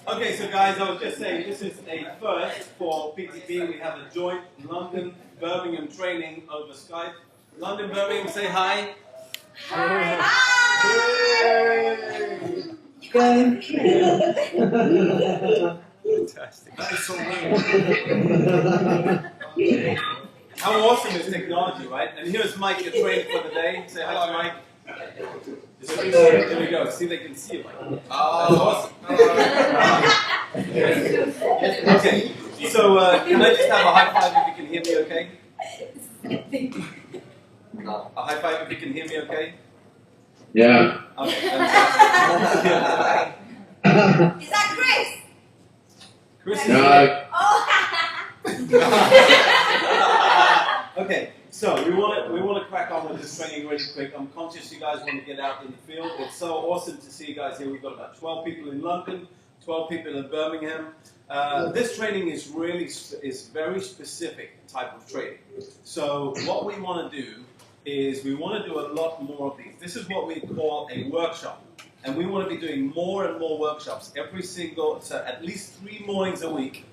Okay, so guys, I was just saying this is a first for PTP. We have a joint London Birmingham training over Skype. London Birmingham, say hi. Hi. Fantastic. That is so weird. How awesome is technology, right? And here's Mike, your trainer for the day. Say hi to Mike. There we go. See, they can see you, Mike. Oh, awesome. Okay, so can I just have a high five if you can hear me okay? A high five if you can hear me okay? Yeah. Okay, fantastic. Is that Chris? Chris is No. here. Okay, so we want to crack on with this training really quick. I'm conscious you guys want to get out in the field. It's so awesome to see you guys here. We've got about 12 people in London, 12 people in Birmingham. This training is very specific type of training. So what we want to do is we want to do a lot more of these. This is what we call a workshop. And we want to be doing more and more workshops so at least 3 mornings a week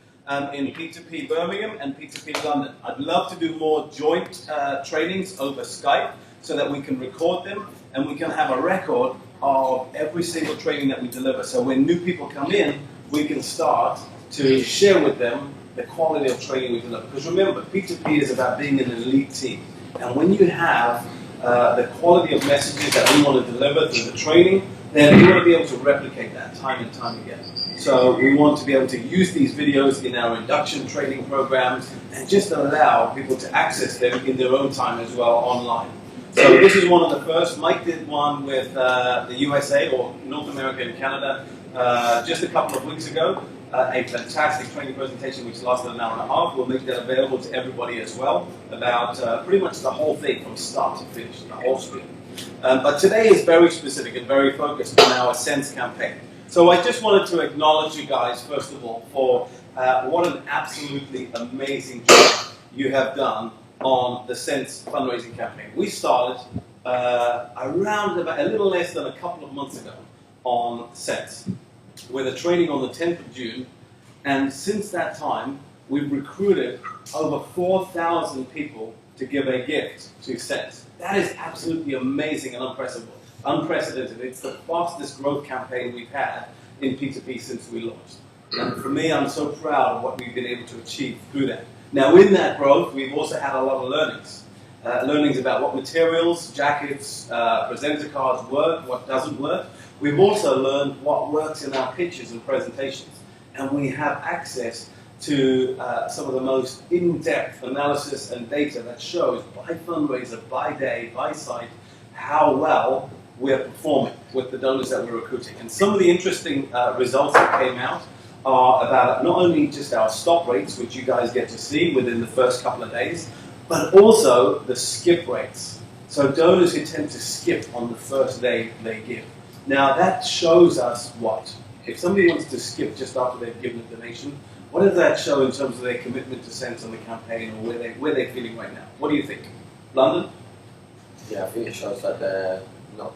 in P2P Birmingham and P2P London. I'd love to do more joint trainings over Skype so that we can record them and we can have a record of every single training that we deliver. So when new people come in, we can start to share with them the quality of training we deliver. Because remember, P2P is about being an elite team. And when you have the quality of messages that we want to deliver through the training, then we want to be able to replicate that time and time again. So we want to be able to use these videos in our induction training programs and just allow people to access them in their own time as well online. So this is one of the first. Mike did one with the USA or North America and Canada just a couple of weeks ago. A fantastic training presentation which lasted an hour and a half. We'll make that available to everybody as well about pretty much the whole thing from start to finish, the whole screen. But today is very specific and very focused on our Sense campaign. So I just wanted to acknowledge you guys, first of all, for what an absolutely amazing job you have done on the Sense fundraising campaign. We started around about a little less than a couple of months ago on Sense with a training on the 10th of June. And since that time, we've recruited over 4,000 people to give a gift to Sense. That is absolutely amazing and unprecedented. It's the fastest growth campaign we've had in P2P since we launched. And for me, I'm so proud of what we've been able to achieve through that. Now, in that growth, we've also had a lot of learnings. Learnings about what materials, jackets, presenter cards work, what doesn't work. We've also learned what works in our pitches and presentations. And we have access to some of the most in-depth analysis and data that shows by fundraiser, by day, by site, how well we're performing with the donors that we're recruiting. And some of the interesting results that came out are about not only just our stop rates, which you guys get to see within the first couple of days, but also the skip rates. So donors who tend to skip on the first day they give. Now that shows us what? If somebody wants to skip just after they've given a donation, what does that show in terms of their commitment to Sense on the campaign or where they're feeling right now? What do you think? London? Yeah, I think it shows that they're not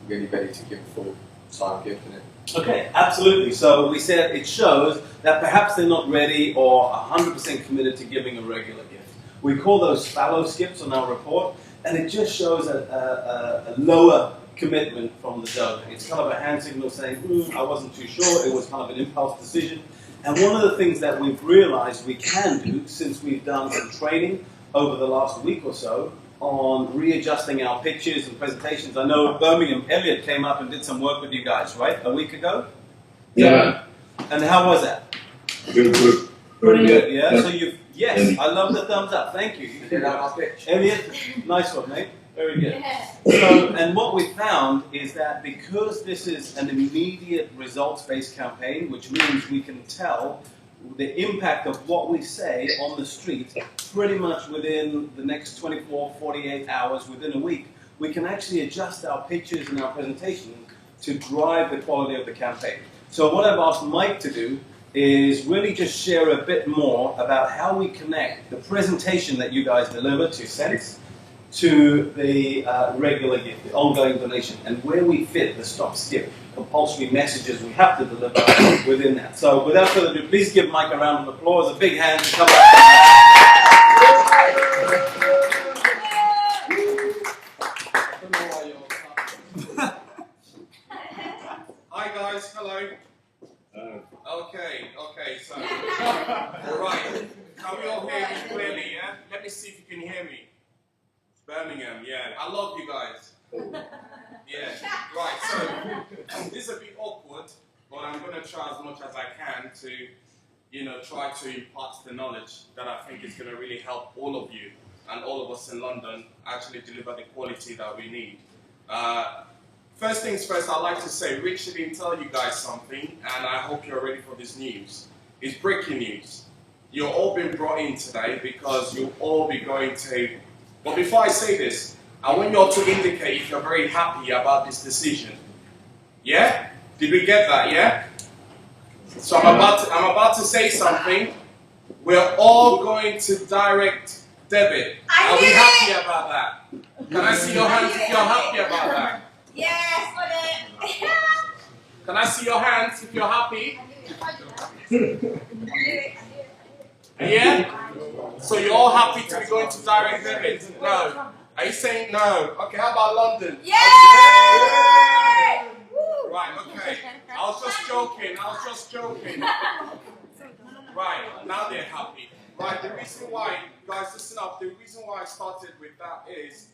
really ready to give full time gifting it. Okay, absolutely. So we said it shows that perhaps they're not ready or 100% committed to giving a regular gift. We call those fallow skips on our report, and it just shows a lower commitment from the donor. It's kind of a hand signal saying, I wasn't too sure, it was kind of an impulse decision. And one of the things that we've realized we can do, since we've done some training over the last week or so, on readjusting our pitches and presentations. I know Birmingham, Elliot came up and did some work with you guys, right? A week ago? Yeah. And how was that? Good. Pretty good, yeah? So yes, I love the thumbs up. Thank you. You did our pitch. Elliot, nice one, mate. Very good. Yeah. So, and what we found is that because this is an immediate results-based campaign, which means we can tell the impact of what we say on the street pretty much within the next 24, 48 hours, within a week, we can actually adjust our pitches and our presentation to drive the quality of the campaign. So what I've asked Mike to do is really just share a bit more about how we connect the presentation that you guys deliver to Sense to the regular gift, the ongoing donation, and where we fit the stop skip compulsory messages we have to deliver within that. So without further ado, please give Mike a round of applause, a big hand to come up. Hi guys, hello. Okay, so, right, can we all hear me clearly, yeah? Let me see if you can hear me. Birmingham, yeah, I love you guys. Yeah, right, so, this is a bit awkward, but I'm going to try as much as I can to, try to impart the knowledge that I think is going to really help all of you and all of us in London actually deliver the quality that we need. First things first, I'd like to say, Rich didn't tell you guys something, and I hope you're ready for this news. It's breaking news. You're all been brought in today because you'll all be going to... But before I say this, I want you all to indicate if you're very happy about this decision. Yeah? Did we get that, yeah? So I'm about to say something. We're all going to direct debit. Are we happy about that? Can I see your hands if you're happy about that? Yes, got it. Can I see your hands if you're happy? Yeah? So you're all happy to be going to direct debit? No. Are you saying no? Okay, how about London? Yay! Right, okay. I was just joking. Right, now they're happy. Right, the reason why, guys, listen up, the reason why I started with that is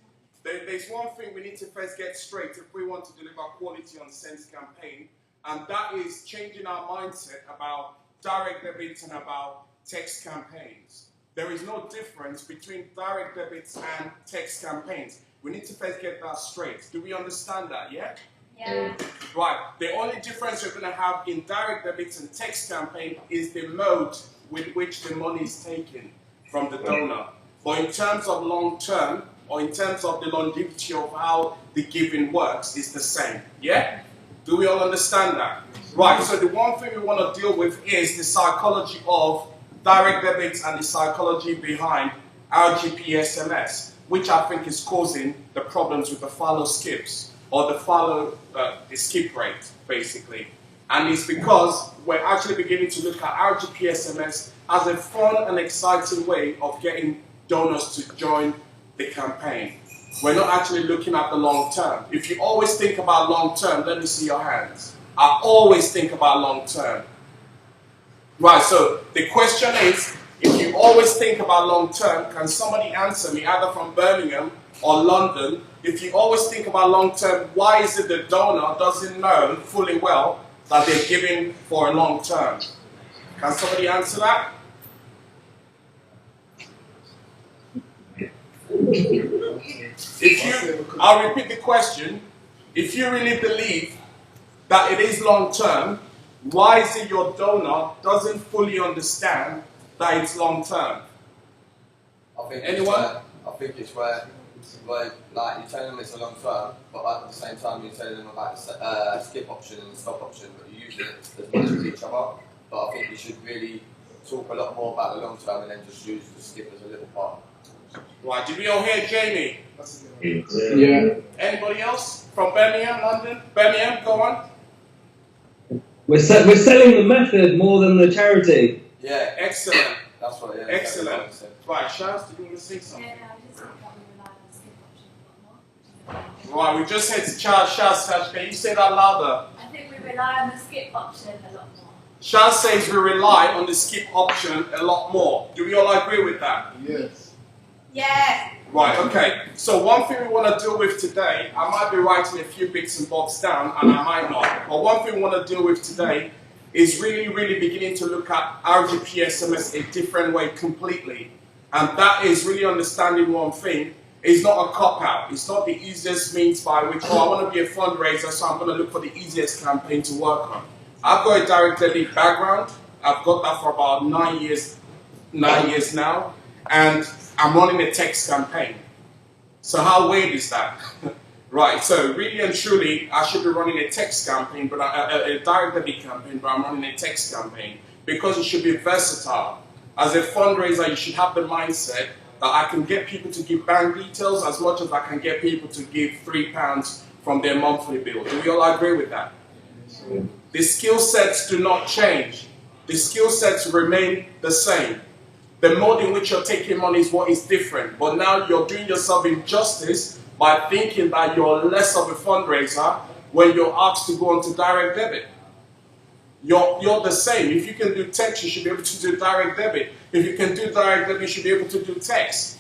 there's one thing we need to first get straight if we want to deliver quality on the Sense campaign, and that is changing our mindset about direct debits and about text campaigns. There is no difference between direct debits and text campaigns. We need to first get that straight. Do we understand that, yeah? Yeah. Right. The only difference we're going to have in direct debits and text campaign is the mode with which the money is taken from the donor. But in terms of long term, or in terms of the longevity of how the giving works, is the same. Yeah? Do we all understand that? Right. So the one thing we want to deal with is the psychology of direct debits and the psychology behind RGPSMS, which I think is causing the problems with the follow skips, or the skip rate, basically. And it's because we're actually beginning to look at RGPSMS as a fun and exciting way of getting donors to join the campaign. We're not actually looking at the long term. If you always think about long term, let me see your hands. I always think about long term. Right, so the question is, if you always think about long term, can somebody answer me, either from Birmingham or London, if you always think about long term, why is it the donor doesn't know fully well that they're giving for a long term? Can somebody answer that? I'll repeat the question. If you really believe that it is long term, why is it your donor doesn't fully understand that it's long term? Anyone? I think it's where like you tell them it's a long term, but at the same time you tell them about the skip option and the stop option, but you use it as much as each other. But I think you should really talk a lot more about the long term and then just use the skip as a little part. Right, did we all hear Jamie? Yeah. Anybody else from Birmingham, London? Birmingham, go on. We're selling the method more than the charity. Yeah, excellent. That's what, yeah. Excellent. Right, Shaz, did you want to say something? Yeah, I just think that we rely on the skip option a lot more. Right, we just said to Shaz, can you say that louder? I think we rely on the skip option a lot more. Shaz says we rely on the skip option a lot more. Do we all agree with that? Yes. Yeah. Right, okay. So one thing we want to deal with today, I might be writing a few bits and bobs down, and I might not. But one thing we want to deal with today is really beginning to look at RGPSMS a different way completely. And that is really understanding one thing. It's not a cop-out. It's not the easiest means by which, I want to be a fundraiser, so I'm going to look for the easiest campaign to work on. I've got a direct debit background. I've got that for about 9 years now. And I'm running a text campaign. So how weird is that? Right, so really and truly, I should be running a text campaign, but a direct debit campaign, but I'm running a text campaign because it should be versatile. As a fundraiser, you should have the mindset that I can get people to give bank details as much as I can get people to give £3 from their monthly bill. Do we all agree with that? The skill sets do not change. The skill sets remain the same. The mode in which you're taking money is what is different. But now you're doing yourself injustice by thinking that you're less of a fundraiser when you're asked to go onto direct debit. You're the same. If you can do text, you should be able to do direct debit. If you can do direct debit, you should be able to do text.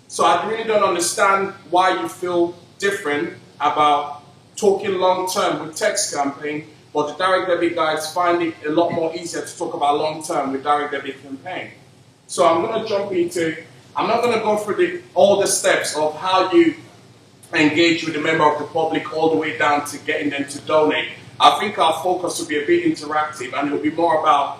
So I really don't understand why you feel different about talking long term with text campaign, but the direct debit guys find it a lot more easier to talk about long term with direct debit campaign. So I'm going to jump into, I'm not going to go through all the steps of how you engage with a member of the public all the way down to getting them to donate. I think our focus will be a bit interactive, and it will be more about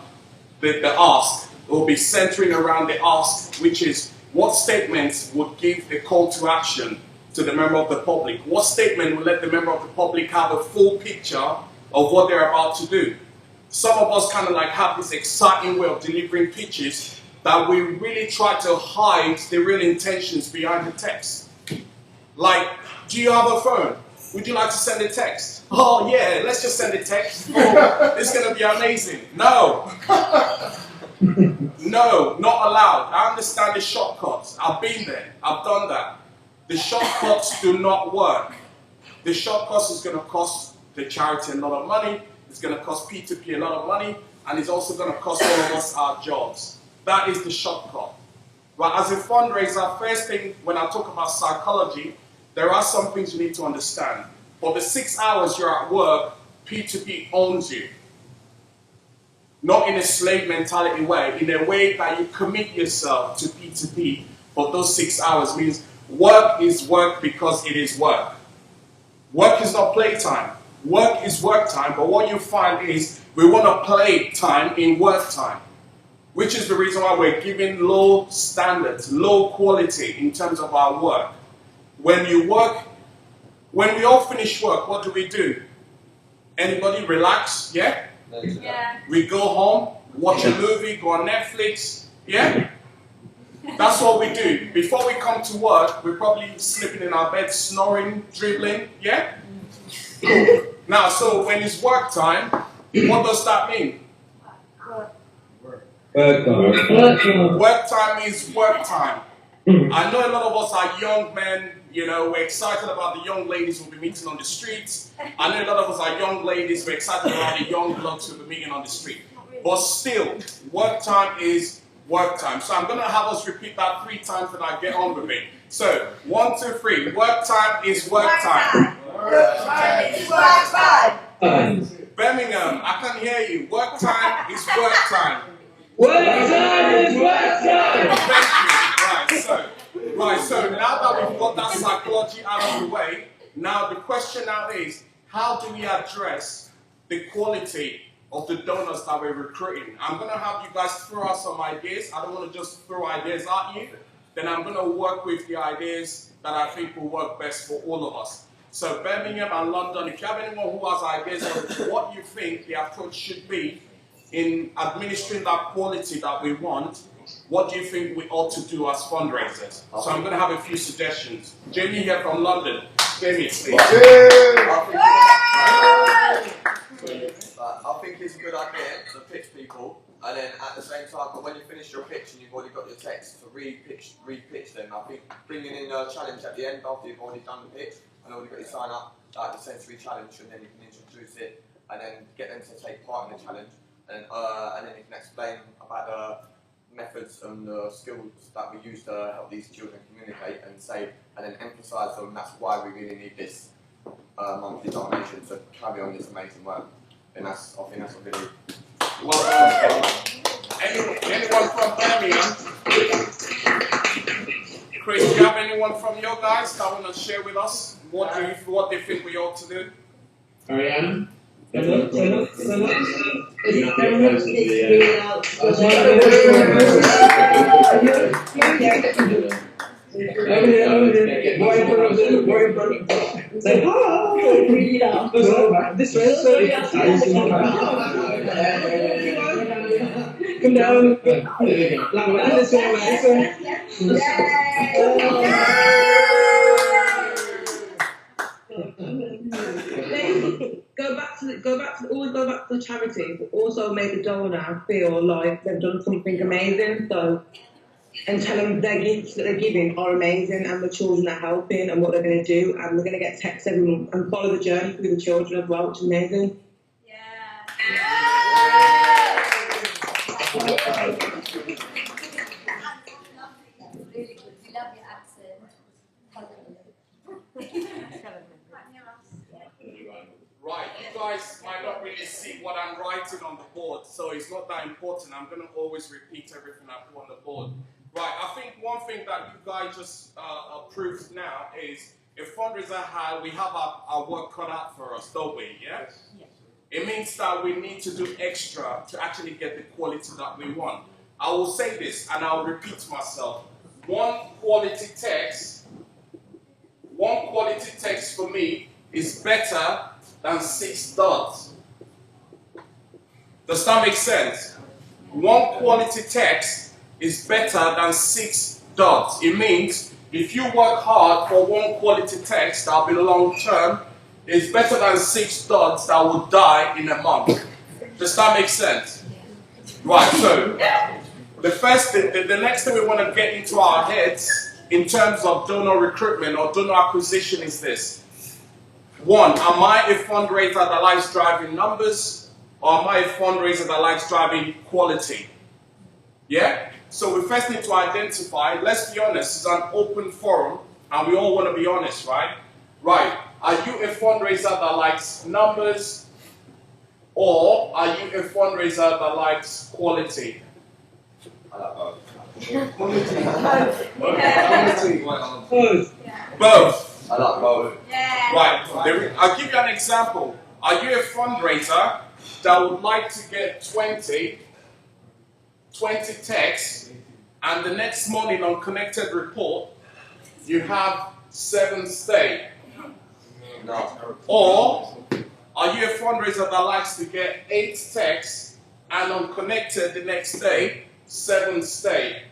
the ask. It will be centering around the ask, which is what statements would give a call to action to the member of the public? What statement will let the member of the public have a full picture of what they're about to do? Some of us kind of like have this exciting way of delivering pitches that we really try to hide the real intentions behind the text. Like, do you have a phone? Would you like to send a text? Oh yeah, let's just send a text. Oh, it's going to be amazing. No. No, not allowed. I understand the shortcuts. I've been there. I've done that. The shortcuts do not work. The shortcuts is going to cost the charity a lot of money. It's going to cost P2P a lot of money. And it's also going to cost all of us our jobs. That is the shortcut. But as a fundraiser, first thing, when I talk about psychology, there are some things you need to understand. For the 6 hours you're at work, P2P owns you. Not in a slave mentality way, in a way that you commit yourself to P2P for those 6 hours. Means work is work because it is work. Work is not playtime. Work is work time, but what you find is we want to play time in work time, which is the reason why we're giving low standards, low quality in terms of our work. When you work, when we all finish work, what do? Anybody relax? Yeah? Yeah. We go home, watch a movie, go on Netflix. Yeah? That's what we do. Before we come to work, we're probably sleeping in our bed, snoring, dribbling. Yeah? Now, so when it's work time, what does that mean? Work time is work time. I know a lot of us are young men, you know, we're excited about the young ladies we'll be meeting on the streets. I know a lot of us are young ladies, we're excited about the young blokes we'll be meeting on the street. But still, work time is work time. So I'm going to have us repeat that 3 times and I get on with it. So, 1, 2, 3. Work time is work time. Work time is work time. Birmingham, I can hear you. Work time is work time. Work time is work time. Thank you. Right, so now that we've got that psychology out of the way, now the question now is, how do we address the quality of the donors that we're recruiting? I'm going to have you guys throw out some ideas. I don't want to just throw ideas at you. Then I'm going to work with the ideas that I think will work best for all of us. So Birmingham and London, if you have anyone who has ideas on what you think the approach should be in administering that quality that we want, what do you think we ought to do as fundraisers? So I'm going to have a few suggestions. Jamie here from London. Jamie, please. I think it's a good idea to pitch people, and then at the same time, but when you finish your pitch and you've already got your text, to re-pitch them. I think bringing in a challenge at the end after you've already done the pitch and already got your sign up, like the sensory challenge, and then you can introduce it and then get them to take part in the challenge, and then you can explain about the methods and the skills that we use to help these children communicate and say, and then emphasise them. That's why we really need this monthly donation to carry on this amazing work. And I think that's a really well. Anyone from Birmingham? Chris, do you have anyone from your guys that want to share with us what they think we ought to do? Ariane? Say hi. This way. Come down. This way. Always go back to the charity, but also make the donor feel like they've done something amazing. So, and tell them their gifts that they're giving are amazing, and the children are helping, and what they're going to do, and we're going to get texts every month and follow the journey through the children as well, which is amazing. Really good. We love your accent. Right, you guys might not really see what I'm writing on the board, so it's not that important. I'm going to always repeat everything I put on the board. Right, I think one thing that you guys just approved now is a fundraiser high, we have our work cut out for us, don't we? Yeah? Yes. It means that we need to do extra to actually get the quality that we want. I will say this, and I'll repeat myself. One quality text for me is better than 6 dots. Does that make sense? One quality text is better than 6 dots. It means if you work hard for one quality text that will be long term, it's better than 6 dots that will die in a month. Does that make sense? Right, so the next thing we want to get into our heads in terms of donor recruitment or donor acquisition is this. 1, am I a fundraiser that likes driving numbers, or am I a fundraiser that likes driving quality? Yeah? So we first need to identify, let's be honest, it's an open forum, and we all want to be honest, right? Right. Are you a fundraiser that likes numbers, or are you a fundraiser that likes quality? I like both. Both. I like both. Right. I'll give you an example. Are you a fundraiser that would like to get 20 texts, and the next morning on Connected Report, you have 7 stay? No. Or are you a fundraiser that likes to get 8 texts, and on Connected the next day, 7 stay?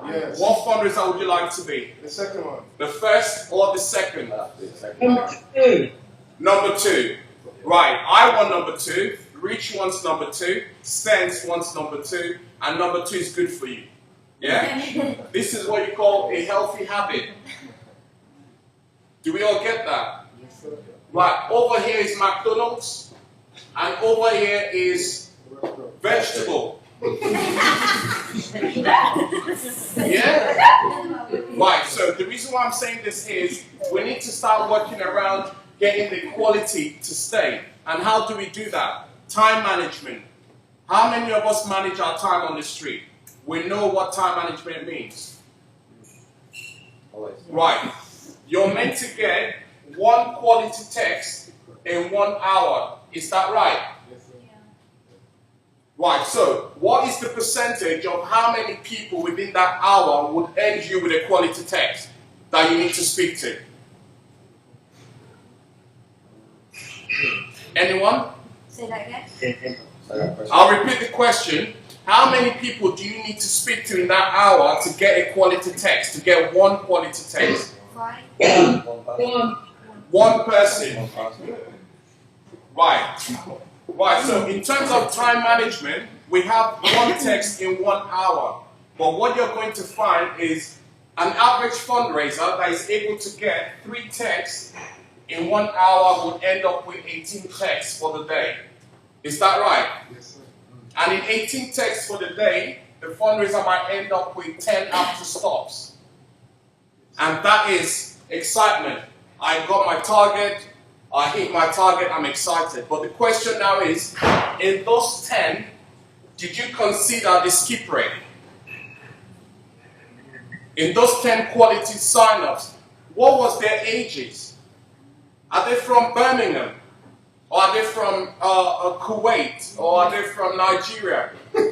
Yes. What fundraiser would you like to be? The second one. The first or the second? Number 2. Number 2. Right, I want number 2, Rich wants number 2, Sense wants number 2, and number 2 is good for you. Yeah? This is what you call a healthy habit. Do we all get that? Yes, sir. Right, over here is McDonald's, and over here is vegetable. Yeah? Right, so the reason why I'm saying this is we need to start working around getting the quality to stay. And how do we do that? Time management. How many of us manage our time on the street? We know what time management means. Always. Right. You're meant to get 1 quality text in 1 hour. Is that right? Yes, sir. Right, so what is the percentage of how many people within that hour would end you with a quality text that you need to speak to? Anyone? Say that again. I'll repeat the question. How many people do you need to speak to in that hour to get a quality text, to get 1 quality text? 5. 1 person. Right. Right, so in terms of time management, we have 1 text in 1 hour. But what you're going to find is an average fundraiser that is able to get 3 texts in 1 hour will end up with 18 texts for the day. Is that right? Yes, sir. And in 18 texts for the day, the fundraiser might end up with 10 after stops. And that is excitement. I got my target, I hit my target, I'm excited. But the question now is, in those 10, did you consider the skip rate? In those 10 quality sign-ups, what was their ages? Are they from Birmingham? Or are they from Kuwait? Or are they from Nigeria? Or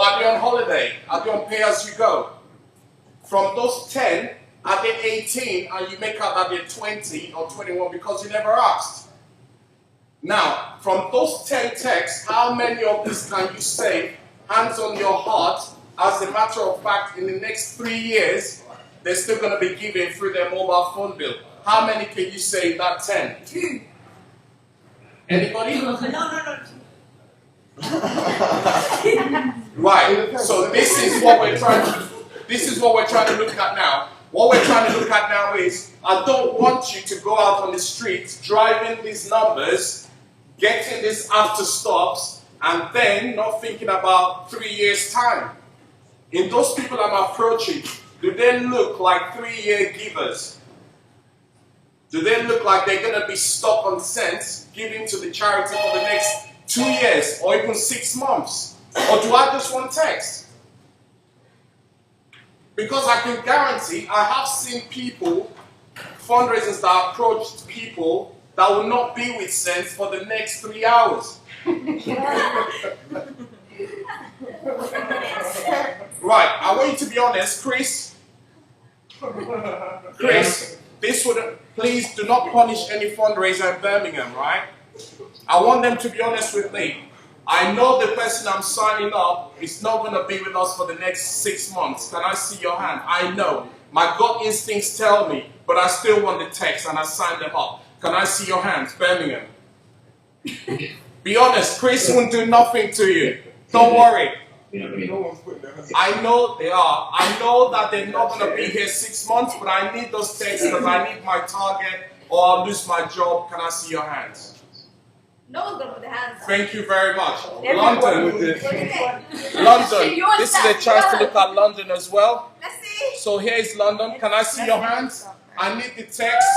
are they on holiday? Are they on pay-as-you-go? From those 10, are they 18 and you make out that they're 20 or 21 because you never asked? Now, from those 10 texts, how many of these can you say, hands on your heart, as a matter of fact, in the next 3 years, they're still going to be giving through their mobile phone bill. How many can you say in that 10? 2. Anybody? No. Right. So this is what we're trying to look at now. What we're trying to look at now is, I don't want you to go out on the streets driving these numbers, getting these after stops, and then not thinking about 3 years' time. In those people I'm approaching, do they look like 3-year givers? Do they look like they're going to be stuck on cents giving to the charity for the next 2 years or even 6 months? Or do I just want text? Because I can guarantee I have seen people, fundraisers that approached people that will not be with cents for the next 3 hours. Right, I want you to be honest, Chris, this would, please do not punish any fundraiser in Birmingham, right? I want them to be honest with me. I know the person I'm signing up is not going to be with us for the next 6 months. Can I see your hand? I know. My gut instincts tell me, but I still want the text and I signed them up. Can I see your hands, Birmingham? Be honest, Chris won't do nothing to you. Don't worry. I know they are. I know that they're not going to be here 6 months, but I need those texts because I need my target or I'll lose my job. Can I see your hands? No one's going to put their hands up. Thank you very much. Everyone. London. This is a chance to look at London as well. Let's see. So here is London. Can I see your hands? I need the text.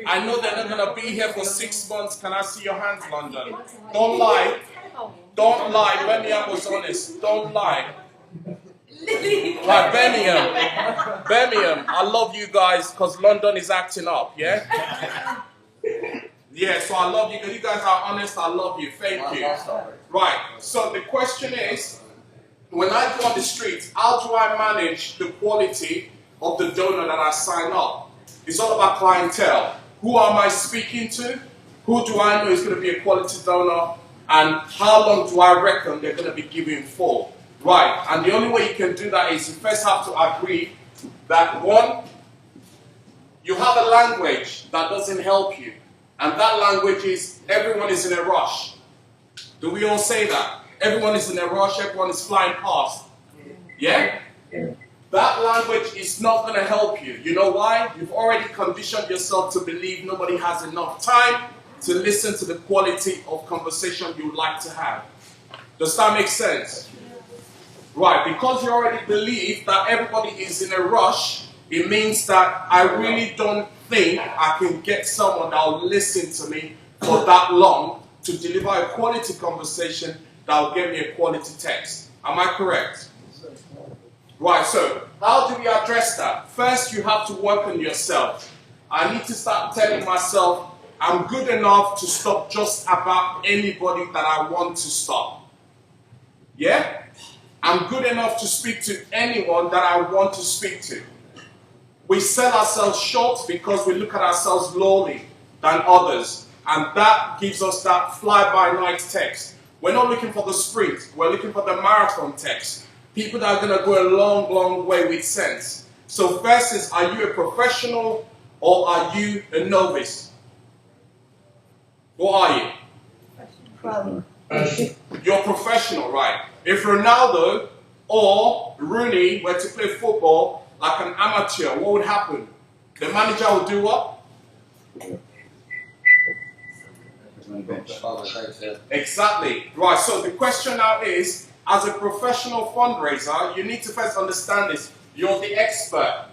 I know they're not going to be here for 6 months. Can I see your hands, London? Don't lie. Don't lie. Birmingham was honest. Don't lie. Right, Birmingham. Birmingham, I love you guys because London is acting up, yeah? Yeah, so I love you. You guys are honest. I love you. Thank you. Right, so the question is, when I go on the streets, how do I manage the quality of the donor that I sign up? It's all about clientele. Who am I speaking to? Who do I know is going to be a quality donor? And how long do I reckon they're going to be giving for? Right, and the only way you can do that is you first have to agree that, one, you have a language that doesn't help you. And that language is, everyone is in a rush. Do we all say that? Everyone is in a rush, everyone is flying past. Yeah? That language is not going to help you. You know why? You've already conditioned yourself to believe nobody has enough time to listen to the quality of conversation you would like to have. Does that make sense? Right, because you already believe that everybody is in a rush, it means that I really don't think I can get someone that will listen to me for that long to deliver a quality conversation that will give me a quality text. Am I correct? Right, so how do we address that? First, you have to work on yourself. I need to start telling myself I'm good enough to stop just about anybody that I want to stop. Yeah? I'm good enough to speak to anyone that I want to speak to. We sell ourselves short because we look at ourselves lowly than others. And that gives us that fly-by-night text. We're not looking for the sprint. We're looking for the marathon text. People that are going to go a long, long way with sense. So first is, are you a professional or are you a novice? What are you? You're professional, right? If Ronaldo or Rooney were to play football like an amateur, what would happen? The manager would do what? Exactly. Right, so the question now is, as a professional fundraiser, you need to first understand this. You're the expert.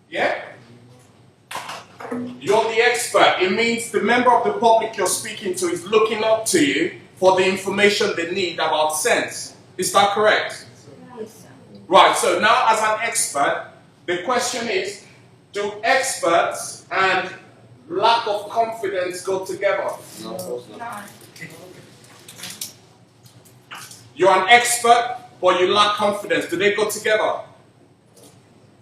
Yeah? You're the expert. It means the member of the public you're speaking to is looking up to you for the information they need about sense. Is that correct? Yes, sir. Right, so now as an expert, the question is, do experts and lack of confidence go together? No, of course not. You're an expert, but you lack confidence. Do they go together?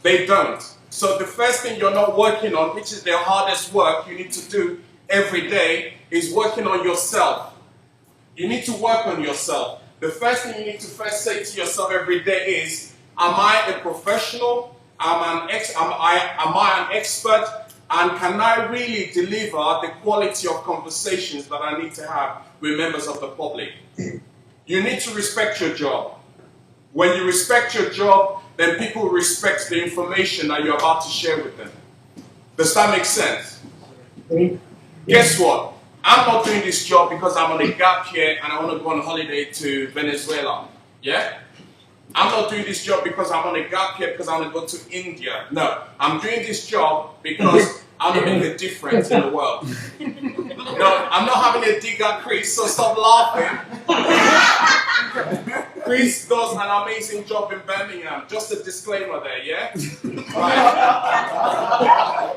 They don't. So the first thing you're not working on, which is the hardest work you need to do every day, is working on yourself. You need to work on yourself. the first thing you need to first say to yourself every day is, am I a professional? Am I an expert? And can I really deliver the quality of conversations that I need to have with members of the public? You need to respect your job. When you respect your job, then people respect the information that you're about to share with them. Does that make sense? Guess what? I'm not doing this job because I'm on a gap year and I want to go on holiday to Venezuela. Yeah? I'm not doing this job because I'm on a gap year because I want to go to India. No, I'm doing this job because I want to make a difference in the world. No, I'm not having a dig at Chris, so stop laughing. Chris does an amazing job in Birmingham. Just a disclaimer there, yeah? Right.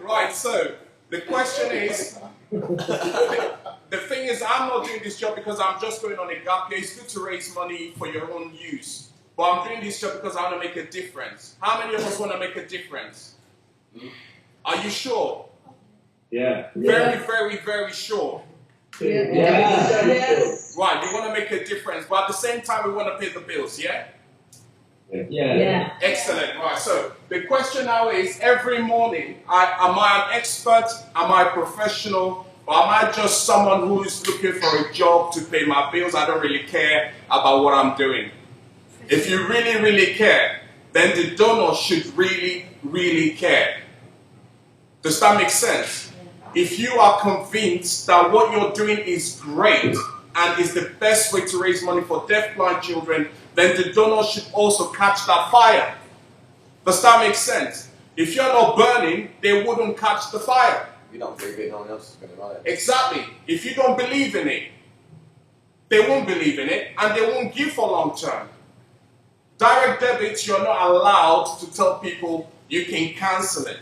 Right, so the question is, the thing is, I'm not doing this job because I'm just going on a gap year. It's good to raise money for your own use. But I'm doing this job because I want to make a difference. How many of us want to make a difference? Are you sure? Yeah. Very, very, very sure. Yeah. Yes. Right, we want to make a difference, but at the same time, we want to pay the bills, yeah? Yeah. Excellent. Right, so the question now is, every morning, am I an expert? Am I a professional? Or am I just someone who is looking for a job to pay my bills? I don't really care about what I'm doing. If you really, really care, then the donor should really, really care. Does that make sense? If you are convinced that what you're doing is great and is the best way to raise money for deafblind children, then the donor should also catch that fire. Does that make sense? If you're not burning, they wouldn't catch the fire. You don't believe it, no one else is going to run it. Exactly. If you don't believe in it, they won't believe in it and they won't give for long term. Direct debits, you're not allowed to tell people you can cancel it.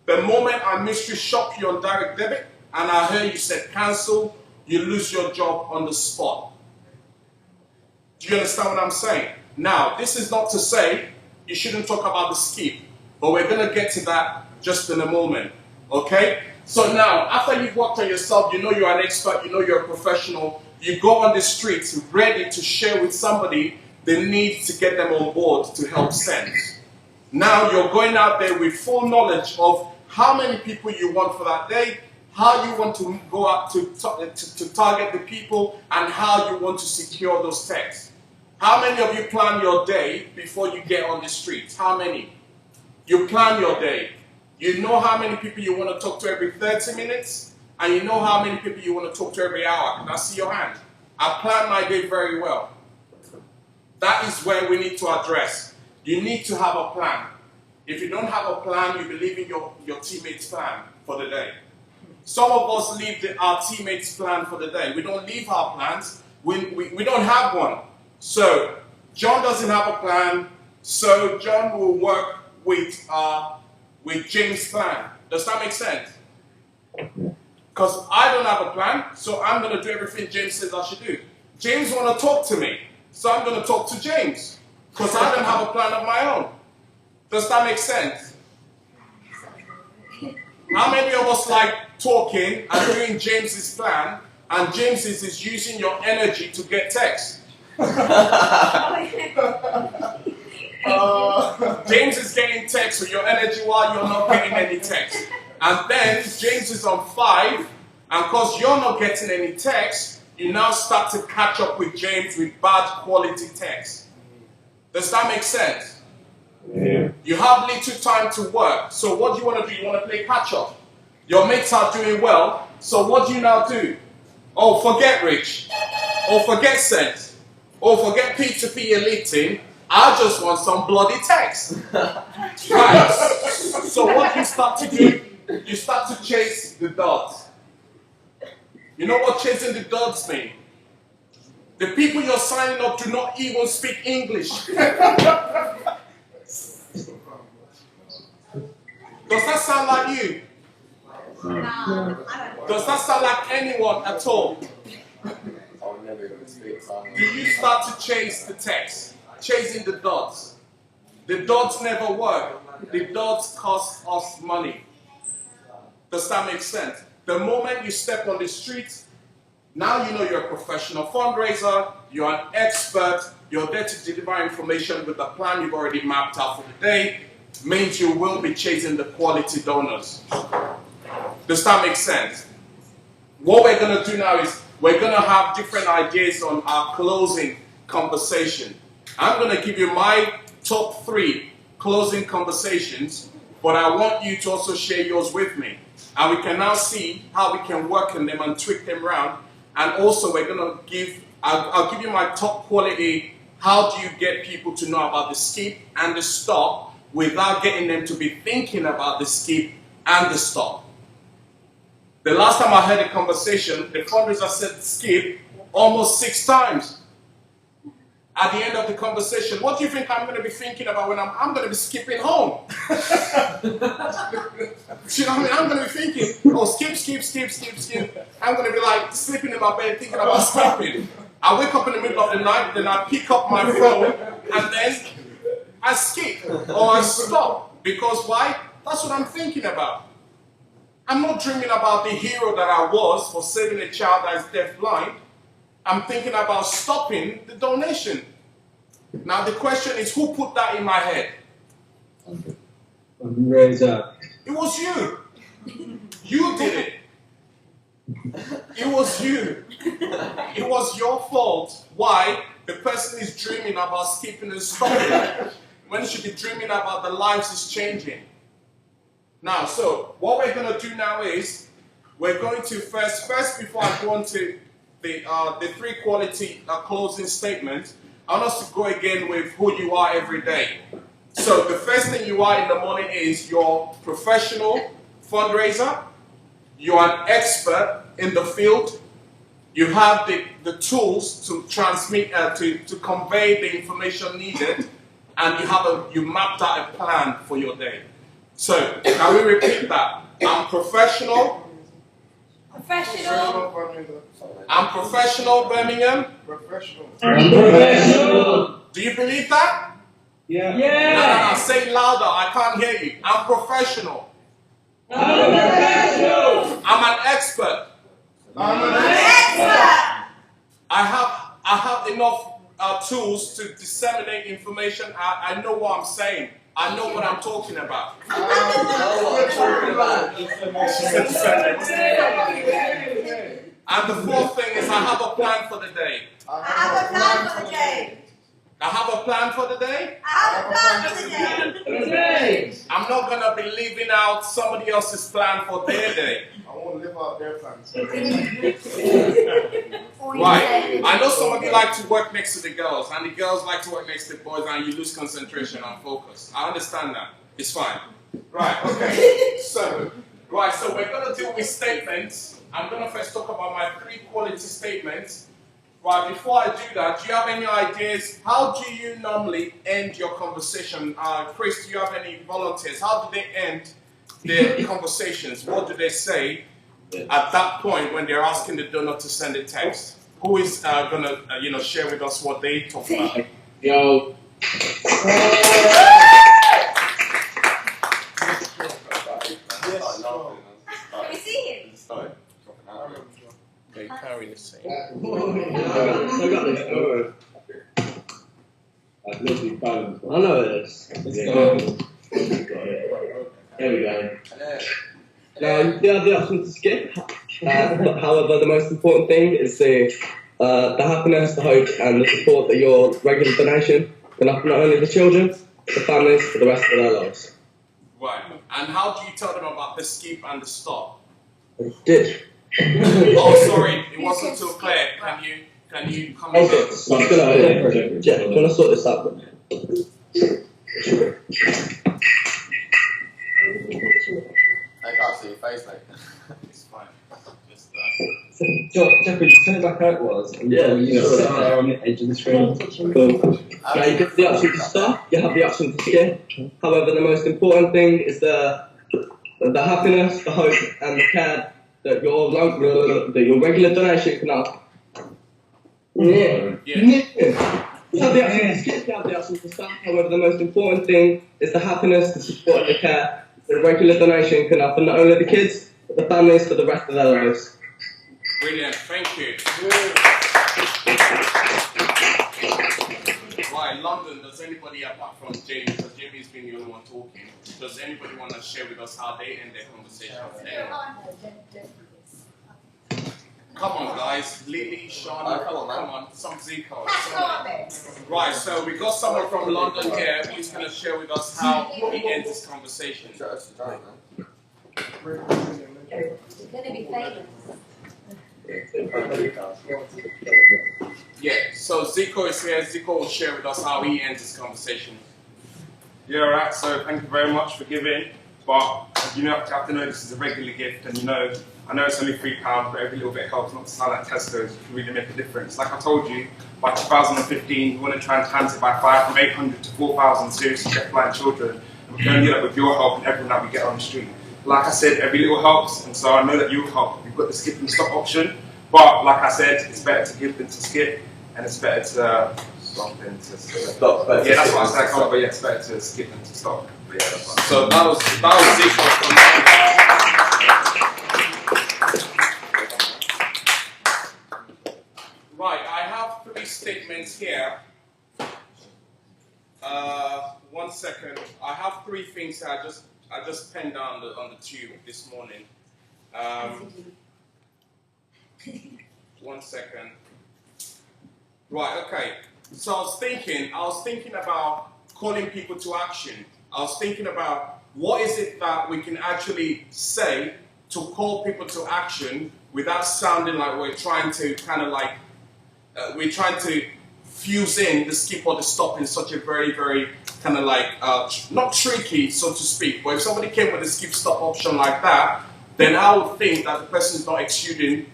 The moment I mystery shop you on direct debit and I heard you said cancel, you lose your job on the spot. Do you understand what I'm saying? Now, this is not to say you shouldn't talk about the skip, but we're going to get to that just in a moment. Okay? So now, after you've worked on yourself, you know you're an expert, you know you're a professional, you go on the streets ready to share with somebody the need to get them on board to help send. Now you're going out there with full knowledge of how many people you want for that day, how you want to go out to target the people, and how you want to secure those texts. How many of you plan your day before you get on the streets? How many? You plan your day. You know how many people you want to talk to every 30 minutes, and you know how many people you want to talk to every hour. Can I see your hand? I plan my day very well. That is where we need to address. You need to have a plan. If you don't have a plan, you believe in your teammates' plan for the day. Some of us leave our teammates' plan for the day. We don't leave our plans. We don't have one. So John doesn't have a plan. So John will work with James' plan. Does that make sense? Because I don't have a plan, so I'm going to do everything James says I should do. James want to talk to me, so I'm going to talk to James. Because I don't have a plan of my own. Does that make sense? How many of us like talking and doing James's plan, and James's is using your energy to get text? James is getting text with your energy while you're not getting any text. And then James is on 5, and because you're not getting any text, you now start to catch up with James with bad quality text. Does that make sense? Yeah. You have little time to work, so what do you want to do? You want to play catch up. Your mates are doing well, so what do you now do? Oh, forget Rich. Or forget Sense. Or forget P2P eliting. I just want some bloody text. Right. So what do you start to do? You start to chase the dots. You know what chasing the dots mean? The people you're signing up do not even speak English. Does that sound like you? Does that sound like anyone at all? I'll never even speak. Do you start to chase the text? Chasing the dots. The dots never work. The dots cost us money. Does that make sense? The moment you step on the street, Now you know you're a professional fundraiser, you're an expert, you're there to deliver information with the plan you've already mapped out for the day. Means you will be chasing the quality donors. Does that make sense? What we're going to do now is we're going to have different ideas on our closing conversation. I'm going to give you my top 3 closing conversations, but I want you to also share yours with me. And we can now see how we can work on them and tweak them around. And also we're going to I'll give you my top quality, how do you get people to know about the skip and the stop without getting them to be thinking about the skip and the stop. The last time I had a conversation, the fundraiser said skip almost 6 times. At the end of the conversation, what do you think I'm going to be thinking about when I'm going to be skipping home? You know what I mean? I'm going to be thinking, oh, skip. I'm going to be like sleeping in my bed thinking about skipping. I wake up in the middle of the night, then I pick up my phone, and then I skip or I stop. Because why? That's what I'm thinking about. I'm not dreaming about the hero that I was for saving a child that is deafblind. I'm thinking about stopping the donation. Now the question is, who put that in my head? It was you. You did it. It was you. It was your fault. Why? The person is dreaming about skipping and stopping when you should be dreaming about the lives is changing. Now, so what we're going to do now is we're going to first before I go on to the 3 quality closing statements, I want us to go again with who you are every day. So the first thing you are in the morning is you're professional fundraiser, you're an expert in the field, you have the tools to transmit, to convey the information needed, and you mapped out a plan for your day. So, can we repeat that? I'm professional. I'm professional, Birmingham. I'm professional. Do you believe that? Yeah. No, say it louder. I can't hear you. I'm professional. I'm professional. I'm an expert. I have enough tools to disseminate information. I know what I'm saying. I know what I'm talking about. I know what I'm talking about. And the 4th thing is I have a plan for the day. I have a plan for the day. I have a plan for the day. I have a plan for the day. I'm not going to be leaving out somebody else's plan for their day. I want to live out their plans. Right. I know some of you like to work next to the girls, and the girls like to work next to the boys, and you lose concentration and focus. I understand that. It's fine. Right, okay. So we're going to deal with statements. I'm going to first talk about my 3 quality statements. Right, before I do that, do you have any ideas? How do you normally end your conversation? Chris, do you have any volunteers? How do they end their conversations? What do they say at that point when they're asking the donor to send a text? Who is going to share with us what they talk about? Yo. Can we see him? They carry the same. I got this. I know it is. There we go. Now, you do have the option to skip. However, the most important thing is the happiness, the hope, and the support that your regular donation can offer not only the children, the families, for the rest of their lives. Right. And how do you tell them about the skip and the stop? I did. Oh, sorry, it wasn't too clear. Can you come in? Okay, good idea. Yeah, I'm gonna sort this out. I can't see your face, mate. It's fine. Just Jeffrey, turn it back how it was. And you sit there on the edge of the screen. Cool. Now you get the option to stop. You have the option to skip. However, the most important thing is the happiness, the hope, and the care that your regular donation can offer. Yeah. You have the option to skip, you have the option to stop. However, the most important thing is the happiness, the support, and the care that a regular donation can offer not only the kids, but the families for the rest of their lives. Brilliant, thank you. Right, London, does anybody, apart from Jamie, because Jamie's been the only one talking, does anybody want to share with us how they end their conversation today? Come on, guys. Lily, Sean, come on, some Zico. Right, so we got someone from London here who's going to share with us how he ends this conversation. You're going to be famous. Yeah, so Zico is here. Zico will share with us how he ends this conversation. Yeah, alright, so thank you very much for giving, but you know, you have to know this is a regular gift, and you know, I know it's only £3, but every little bit helps, not to sound like Tesco's, it can really make a difference. Like I told you, by 2015, we want to try and times it by 5 from 800 to 4,000 seriously deaf-blind children, and we're going to do that with your help and everyone that we get on the street. Like I said, every little helps, and so I know that you will help. We've got the skip and stop option, but like I said, it's better to give than to skip, and it's better to stop than to stop. Yeah, that's what I said, but yeah, it's better to skip than to stop. But yeah, that's what So that was Zico from Right, I have 3 statements here. 1 second. I have 3 things that I just penned down on the tube this morning. 1 second. Right, okay. So I was thinking about calling people to action. I was thinking about what is it that we can actually say to call people to action without sounding like we're trying to kind of like, we're trying to fuse in the skip or the stop in such a very, very kind of like, not tricky, so to speak, but if somebody came with a skip stop option like that, then I would think that the person is not exuding,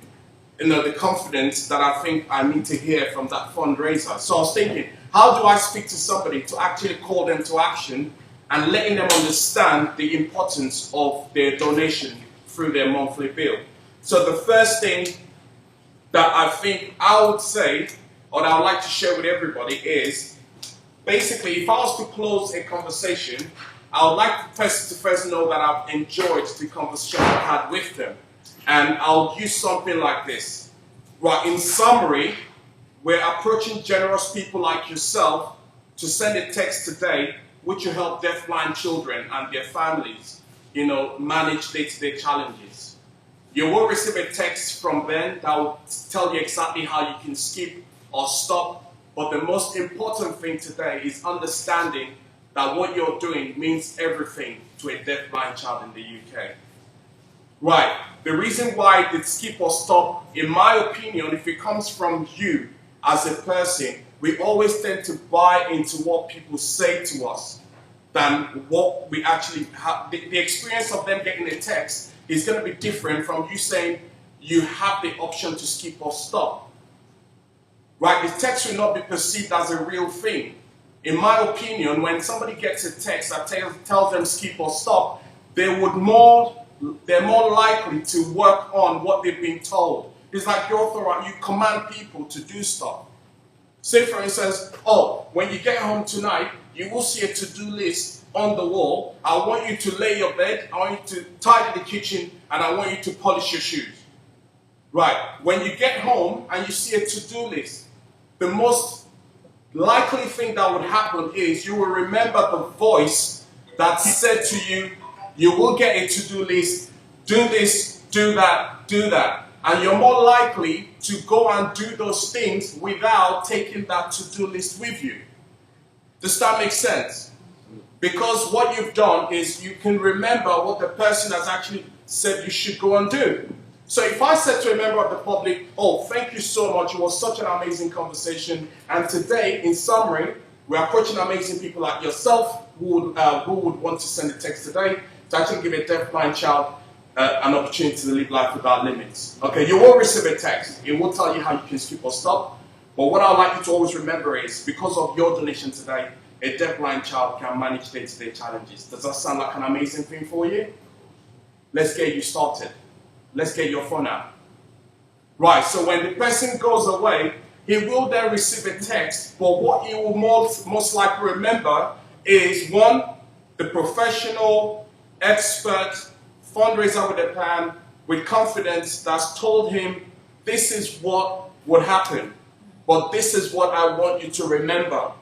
you know, the confidence that I think I need to hear from that fundraiser. So I was thinking, how do I speak to somebody to actually call them to action and letting them understand the importance of their donation through their monthly bill? So the first thing that I think I would say, or that I would like to share with everybody is, basically, if I was to close a conversation, I would like the person to first know that I've enjoyed the conversation I had with them. And I'll use something like this. Right, in summary, we're approaching generous people like yourself to send a text today which will help deaf-blind children and their families, you know, manage day-to-day challenges. You will receive a text from them that will tell you exactly how you can skip or stop, but the most important thing today is understanding that what you're doing means everything to a deaf-blind child in the UK. Right, the reason why the skip or stop, in my opinion, if it comes from you as a person, we always tend to buy into what people say to us than what we actually have. The experience of them getting a text is going to be different from you saying you have the option to skip or stop. Right, the text will not be perceived as a real thing. In my opinion, when somebody gets a text that tells them skip or stop, they're more likely to work on what they've been told. It's like you command people to do stuff. Say for instance, oh, when you get home tonight, you will see a to-do list on the wall. I want you to lay your bed, I want you to tidy the kitchen, and I want you to polish your shoes. Right, when you get home and you see a to-do list, the most likely thing that would happen is you will remember the voice that said to you, you will get a to-do list, do this, do that, do that. And you're more likely to go and do those things without taking that to-do list with you. Does that make sense? Because what you've done is you can remember what the person has actually said you should go and do. So if I said to a member of the public, oh, thank you so much, it was such an amazing conversation, and today, in summary, we're approaching amazing people like yourself who would want to send a text today to actually give a deaf-blind child an opportunity to live life without limits. Okay, you will receive a text. It will tell you how you can skip or stop. But what I'd like you to always remember is, because of your donation today, a deaf-blind child can manage day-to-day challenges. Does that sound like an amazing thing for you? Let's get you started. Let's get your phone out. Right, so when the person goes away, he will then receive a text, but what he will most likely remember is, one, the professional, expert, fundraiser with a plan, with confidence, that's told him this is what would happen. But this is what I want you to remember.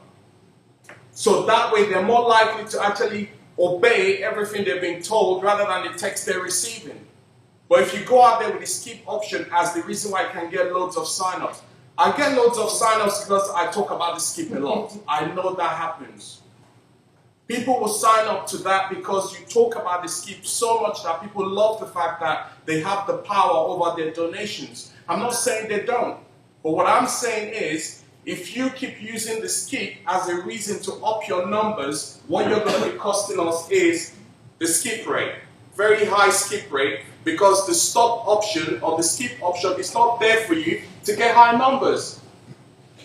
So that way they're more likely to actually obey everything they've been told rather than the text they're receiving. But if you go out there with the skip option as the reason why I can get loads of sign-ups, I get loads of sign-ups because I talk about the skip a lot. I know that happens. People will sign up to that because you talk about the skip so much that people love the fact that they have the power over their donations. I'm not saying they don't. But what I'm saying is, if you keep using the skip as a reason to up your numbers, what you're going to be costing us is the skip rate. Very high skip rate, because the stop option or the skip option is not there for you to get high numbers.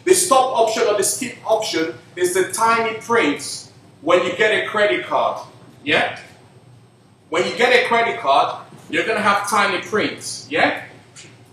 The stop option or the skip option is the tiny print when you get a credit card. Yeah? When you get a credit card, you're going to have tiny prints. Yeah?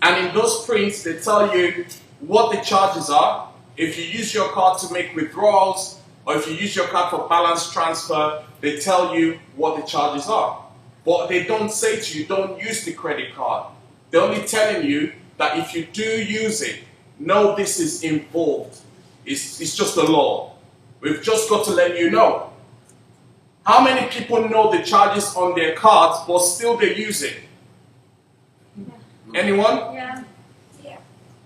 And in those prints, they tell you what the charges are. If you use your card to make withdrawals, or if you use your card for balance transfer, they tell you what the charges are. But they don't say to you, don't use the credit card. They're only telling you that if you do use it, know this is involved. It's just a law. We've just got to let you know. How many people know the charges on their cards, but still they use it? Anyone? Yeah.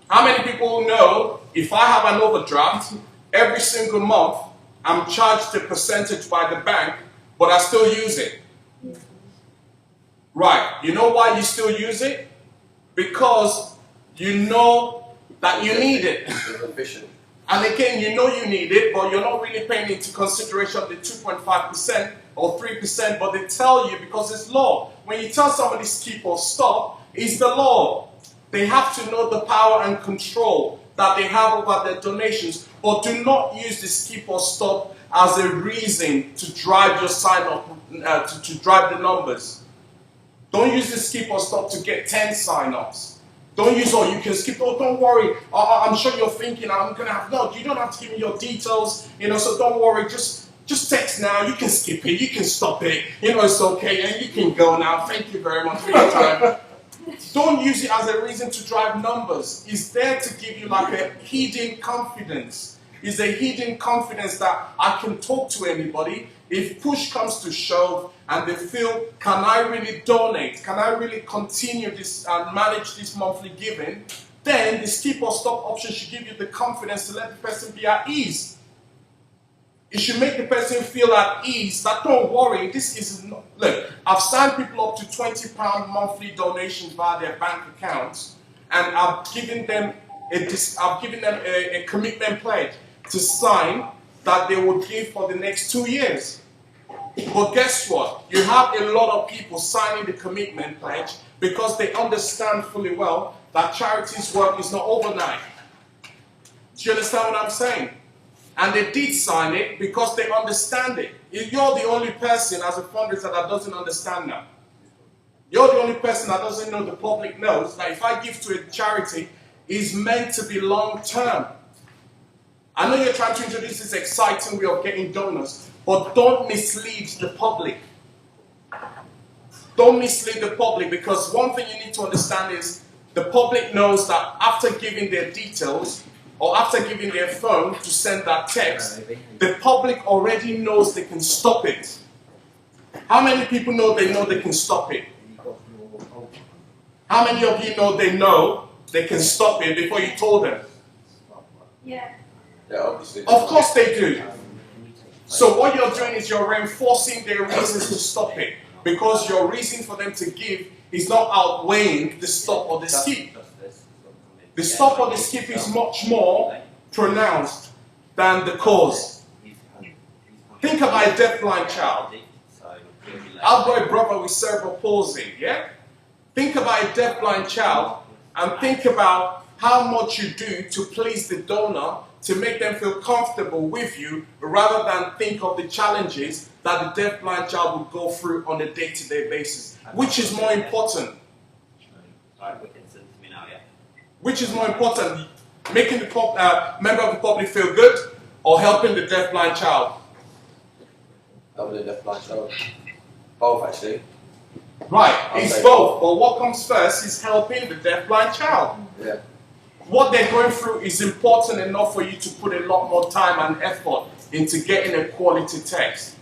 How many people know if I have an overdraft, every single month I'm charged a percentage by the bank, but I still use it? Right. You know why you still use it? Because you know that you need it. And again, you know you need it, but you're not really paying into consideration the 2.5% or 3%, but they tell you because it's law. When you tell somebody skip or stop, it's the law. They have to know the power and control that they have over their donations, but do not use the skip or stop as a reason to drive your sign up, to drive the numbers. Don't use the skip or stop to get 10 sign-ups. Don't use, oh, you can skip, oh, don't worry, I'm sure you're thinking, I'm going to have, no, you don't have to give me your details, so don't worry, just text now, you can skip it, you can stop it, it's okay, and you can go now, thank you very much for your time. Don't use it as a reason to drive numbers. It's there to give you like a hidden confidence. It's a hidden confidence that I can talk to anybody. If push comes to shove and they feel, can I really donate? Can I really continue this and manage this monthly giving? Then the skip or stop option should give you the confidence to let the person be at ease. It should make the person feel at ease that don't worry, this is not, look, I've signed people up to £20 monthly donations via their bank accounts, and I've given them a commitment pledge to sign that they will give for the next 2 years. But guess what? You have a lot of people signing the commitment pledge because they understand fully well that charity's work is not overnight. Do you understand what I'm saying? And they did sign it because they understand it. You're the only person as a fundraiser that doesn't understand that. You're the only person that doesn't know the public knows that if I give to a charity, it's meant to be long term. I know you're trying to introduce this exciting way of getting donors, but don't mislead the public. Don't mislead the public, because one thing you need to understand is the public knows that after giving their details, or after giving their phone to send that text, the public already knows they can stop it. How many people know they can stop it? How many of you know they can stop it before you told them? Yeah. Yeah, obviously. Of course they do. So what you're doing is you're reinforcing their reasons to stop it, because your reason for them to give is not outweighing the stop or the skip. The stop or the skip is much more pronounced than the cause. Think about a deafblind child. I've got a brother with cerebral palsy, yeah? Think about a deafblind child and think about how much you do to please the donor to make them feel comfortable with you, rather than think of the challenges that the deafblind child would go through on a day-to-day basis. Which is more important? Which is more important, making the member of the public feel good or helping the deafblind child? Helping the deafblind child. Both, actually. Right, it's both, but what comes first is helping the deafblind child. Yeah. What they're going through is important enough for you to put a lot more time and effort into getting a quality text.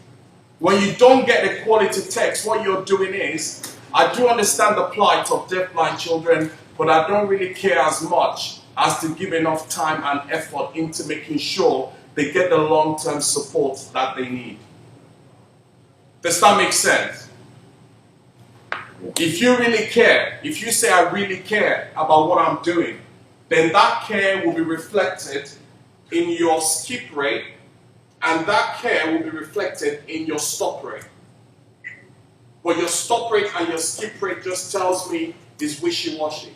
When you don't get a quality text, what you're doing is, I do understand the plight of deafblind children, but I don't really care as much as to give enough time and effort into making sure they get the long-term support that they need. Does that make sense? If you really care, if you say I really care about what I'm doing, then that care will be reflected in your skip rate, and that care will be reflected in your stop rate. But your stop rate and your skip rate just tells me is wishy-washy.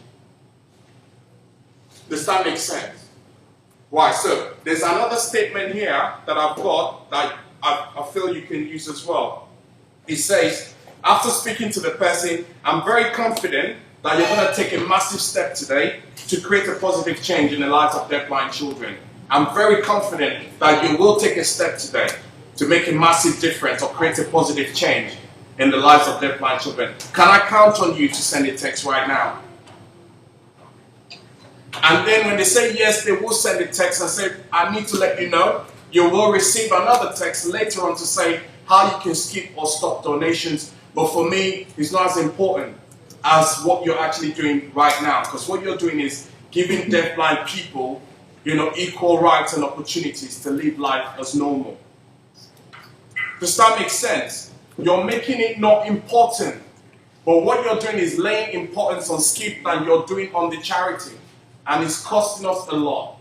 Does that make sense? Right, so there's another statement here that I've got that I feel you can use as well. It says, after speaking to the person, I'm very confident that you're going to take a massive step today to create a positive change in the lives of deafblind children. I'm very confident that you will take a step today to make a massive difference or create a positive change in the lives of deafblind children. Can I count on you to send a text right now? And then when they say yes, they will send a text and say, I need to let you know. You will receive another text later on to say how you can skip or stop donations. But for me, it's not as important as what you're actually doing right now. Because what you're doing is giving deafblind people, equal rights and opportunities to live life as normal. Does that make sense? You're making it not important. But what you're doing is laying importance on skip than you're doing on the charity. And it's costing us a lot.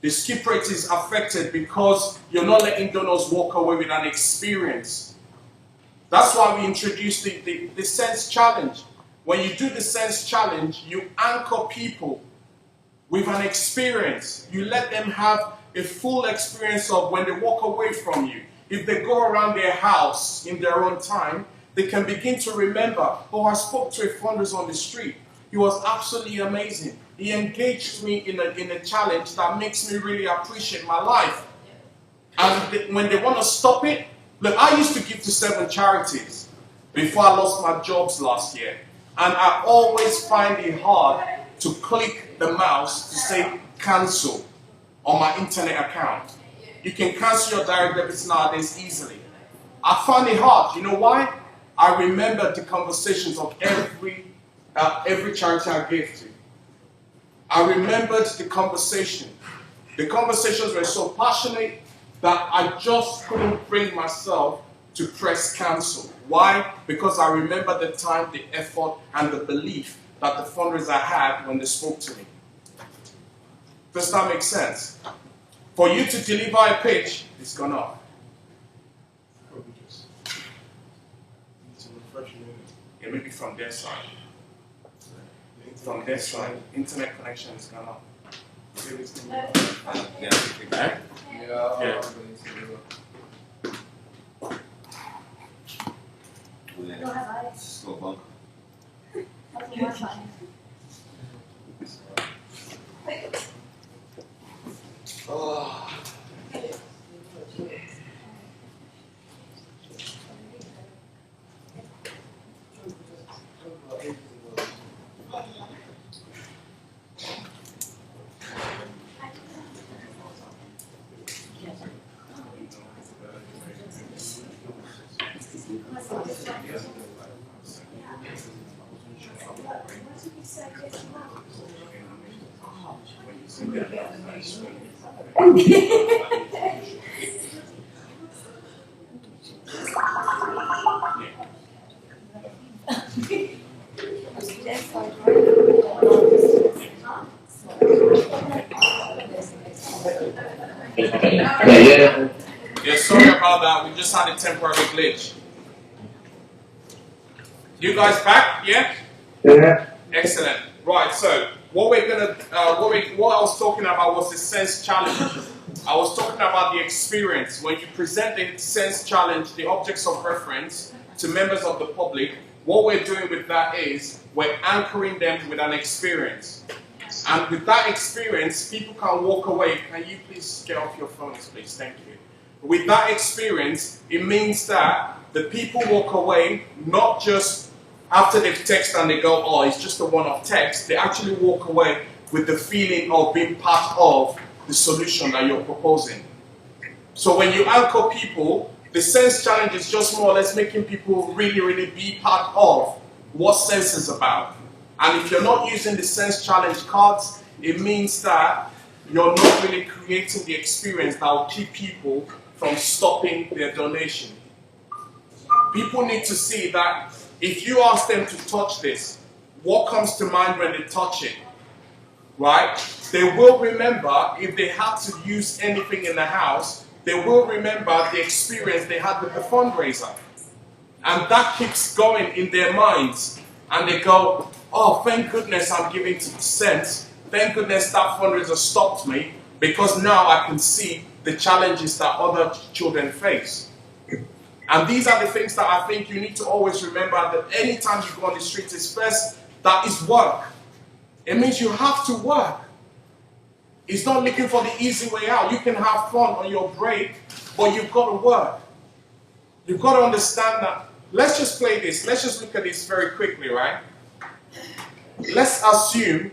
The skip rate is affected because you're not letting donors walk away with an experience. That's why we introduced the Sense Challenge. When you do the Sense Challenge, you anchor people with an experience. You let them have a full experience of when they walk away from you. If they go around their house in their own time, they can begin to remember, oh, I spoke to a fundraiser on the street. He was absolutely amazing. He engaged me in a challenge that makes me really appreciate my life. And when they want to stop it, look, I used to give to 7 charities before I lost my jobs last year. And I always find it hard to click the mouse to say cancel on my internet account. You can cancel your direct debits nowadays easily. I find it hard. You know why? I remember the conversations of every charity I gave to. I remembered the conversation. The conversations were so passionate that I just couldn't bring myself to press cancel. Why? Because I remember the time, the effort, and the belief that the fundraiser had when they spoke to me. Does that make sense? For you to deliver a pitch, it's gone up. Yeah, maybe from their side. From their side, internet connection is gone up. Yeah. Yeah, sorry about that. We just had a temporary glitch. You guys back? Yeah? Yeah. Excellent. Right, so what we're gonna what I was talking about was the Sense Challenge. I was talking about the experience. When you present the Sense Challenge, the objects of reference, to members of the public, what we're doing with that is we're anchoring them with an experience. And with that experience, people can walk away. Can you please get off your phones, please? Thank you. with that experience, it means that the people walk away not just after they've texted and they go, oh, it's just a one-off text. They actually walk away with the feeling of being part of the solution that you're proposing. So when you anchor people, the sense challenge is just more or less making people really, really be part of what sense is about. And if you're not using the sense challenge cards, it means that you're not really creating the experience that will keep people from stopping their donation. People need to see that if you ask them to touch this, what comes to mind when they touch it? Right? They will remember, if they had to use anything in the house, they will remember the experience they had with the fundraiser. And that keeps going in their minds. And they go, oh, thank goodness I'm giving to the sense. Thank goodness that fundraiser stopped me, because now I can see the challenges that other children face. And these are the things that I think you need to always remember, that anytime you go on the street is first, that is work. It means you have to work. It's not looking for the easy way out. You can have fun on your break, but you've got to work. You've got to understand that. Let's just play this. Let's just look at this very quickly, right? Let's assume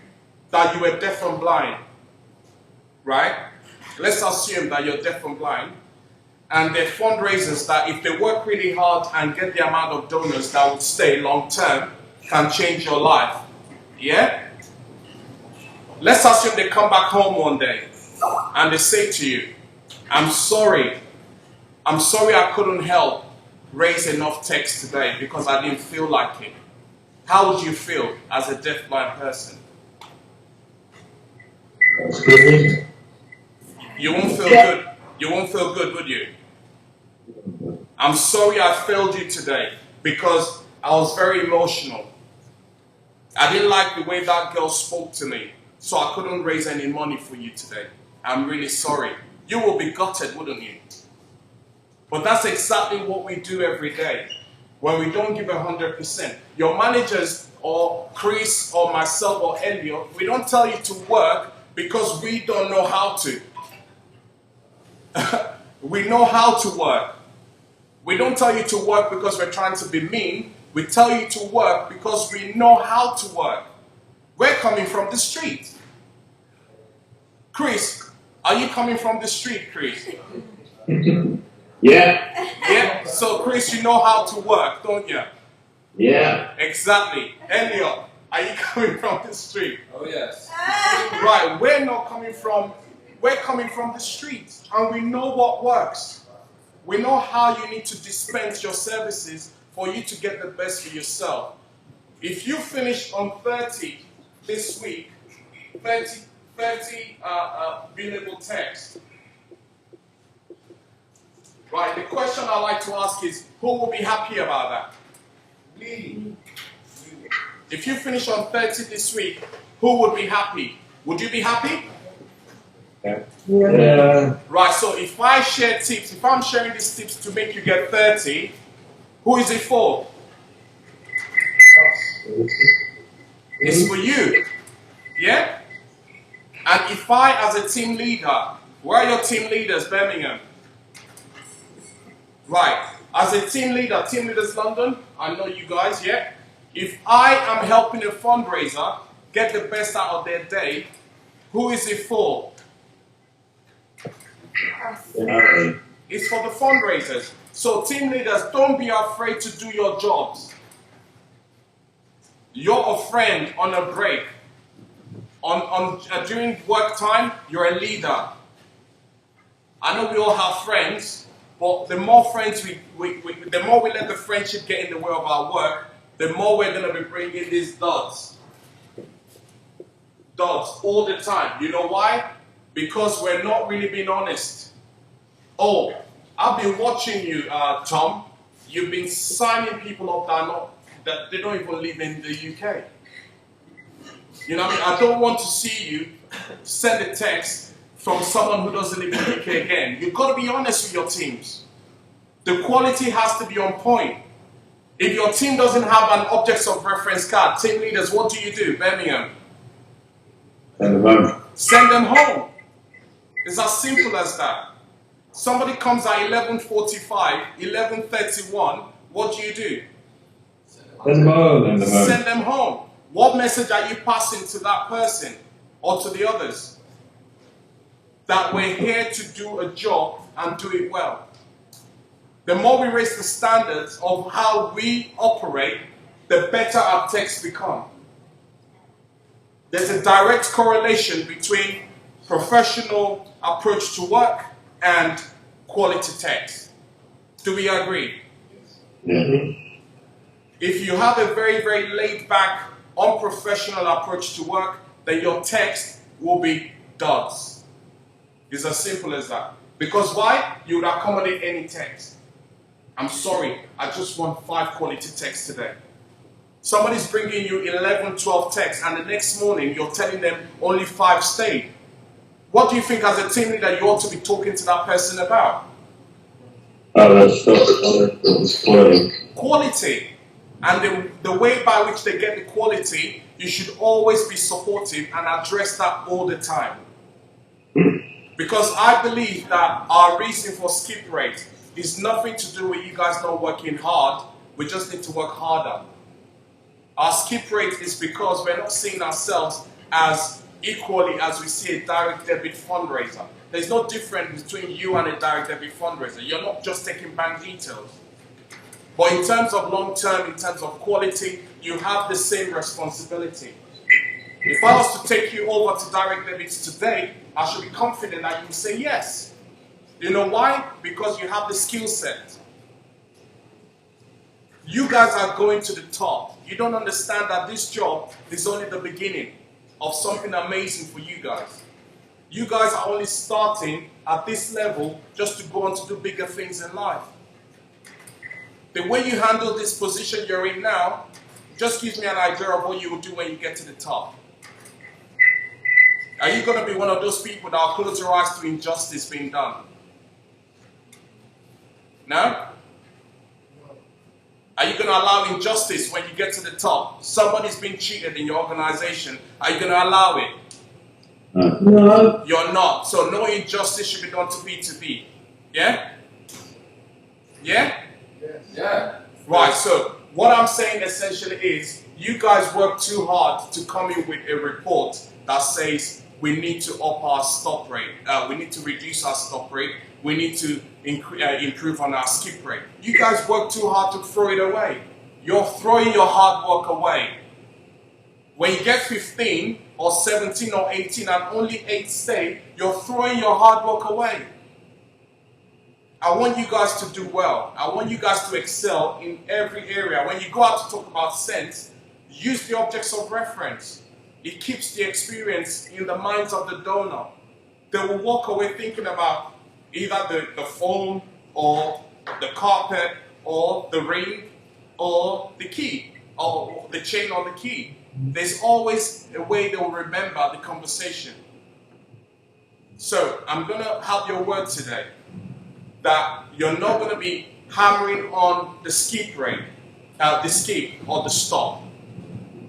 that you were deaf and blind, right? Let's assume that you're deaf and blind. And they're fundraisers that if they work really hard and get the amount of donors that would stay long term, can change your life. Yeah? Let's assume they come back home one day and they say to you, I'm sorry I couldn't help raise enough text today because I didn't feel like it. How would you feel as a deaf-blind person? That's good. You won't feel good. You won't feel good, would you? I'm sorry I failed you today because I was very emotional. I didn't like the way that girl spoke to me, so I couldn't raise any money for you today. I'm really sorry. You will be gutted, wouldn't you? But that's exactly what we do every day. When we don't give 100%. Your managers or Chris or myself or Elliot, we don't tell you to work because we don't know how to. We know how to work. We don't tell you to work because we're trying to be mean. We tell you to work because we know how to work. We're coming from the street. Chris, are you coming from the street, Chris? Yeah. Yeah? So, Chris, you know how to work, don't you? Yeah. Exactly. Elliot, are you coming from the street? Oh, yes. Right, we're coming from the street, and we know what works. We know how you need to dispense your services for you to get the best for yourself. If you finish on 30 this week, 30 billable text. Right, the question I like to ask is, who will be happy about that? Me. If you finish on 30 this week, who would be happy? Would you be happy? Yeah. Right, so if I share tips, if I'm sharing these tips to make you get 30, who is it for? It's for you. Yeah? And if I, as a team leader, where are your team leaders, Birmingham? Right, as a team leaders London, I know you guys, yeah? If I am helping a fundraiser get the best out of their day, who is it for? Yeah. It's for the fundraisers. So team leaders, don't be afraid to do your jobs. You're a friend on a break. During work time, you're a leader. I know we all have friends, but the more friends the more we let the friendship get in the way of our work, the more we're going to be bringing these dots. Dots all the time. You know why? Because we're not really being honest. Oh, I've been watching you, Tom. You've been signing people up that they don't even live in the UK. You know what I mean? I don't want to see you send a text from someone who doesn't live in the UK again. You've got to be honest with your teams. The quality has to be on point. If your team doesn't have an objects of reference card, team leaders, what do? Birmingham? Send them home. Send them home. It's as simple as that. Somebody comes at 11:45, 11:31, what do? Send them home. Send them home. What message are you passing to that person or to the others? That we're here to do a job and do it well. The more we raise the standards of how we operate, the better our texts become. There's a direct correlation between professional approach to work and quality text. Do we agree? Yeah. If you have a very, very laid back, unprofessional approach to work, then your text will be duds. It's as simple as that. Because why? You would accommodate any text. I'm sorry, I just want 5 quality texts today. Somebody's bringing you 11, 12 texts, and the next morning you're telling them only 5 stayed. What do you think as a team leader you ought to be talking to that person about? That's quality. Quality. And the way by which they get the quality, you should always be supportive and address that all the time. Because I believe that our reason for skip rate is nothing to do with you guys not working hard. We just need to work harder. Our skip rate is because we're not seeing ourselves as equally as we see a direct debit fundraiser. There's no difference between you and a direct debit fundraiser. You're not just taking bank details. But in terms of long term, in terms of quality, you have the same responsibility. If I was to take you over to direct debits today, I should be confident that you will say yes. You know why? Because you have the skill set. You guys are going to the top. You don't understand that this job is only the beginning of something amazing for you guys. You guys are only starting at this level just to go on to do bigger things in life. The way you handle this position you're in now just gives me an idea of what you will do when you get to the top. Are you going to be one of those people that will close your eyes to injustice being done? No? Are you going to allow injustice when you get to the top? Somebody's been cheated in your organization. Are you going to allow it? No. You're not. So no injustice should be done to B2B. Yeah? Yeah? Yeah. Right, so what I'm saying essentially is you guys work too hard to come in with a report that says we need to up our stop rate. We need to reduce our stop rate. We need to improve on our skip rate. You guys work too hard to throw it away. You're throwing your hard work away. When you get 15 or 17 or 18 and only 8 stay, you're throwing your hard work away. I want you guys to do well. I want you guys to excel in every area. When you go out to talk about sense, use the objects of reference. It keeps the experience in the minds of the donor. They will walk away thinking about either the phone or the carpet or the ring or the key or the chain or the key. There's always a way they will remember the conversation. So I'm going to have your word today that you're not going to be hammering on the skip rate, the skip or the stop.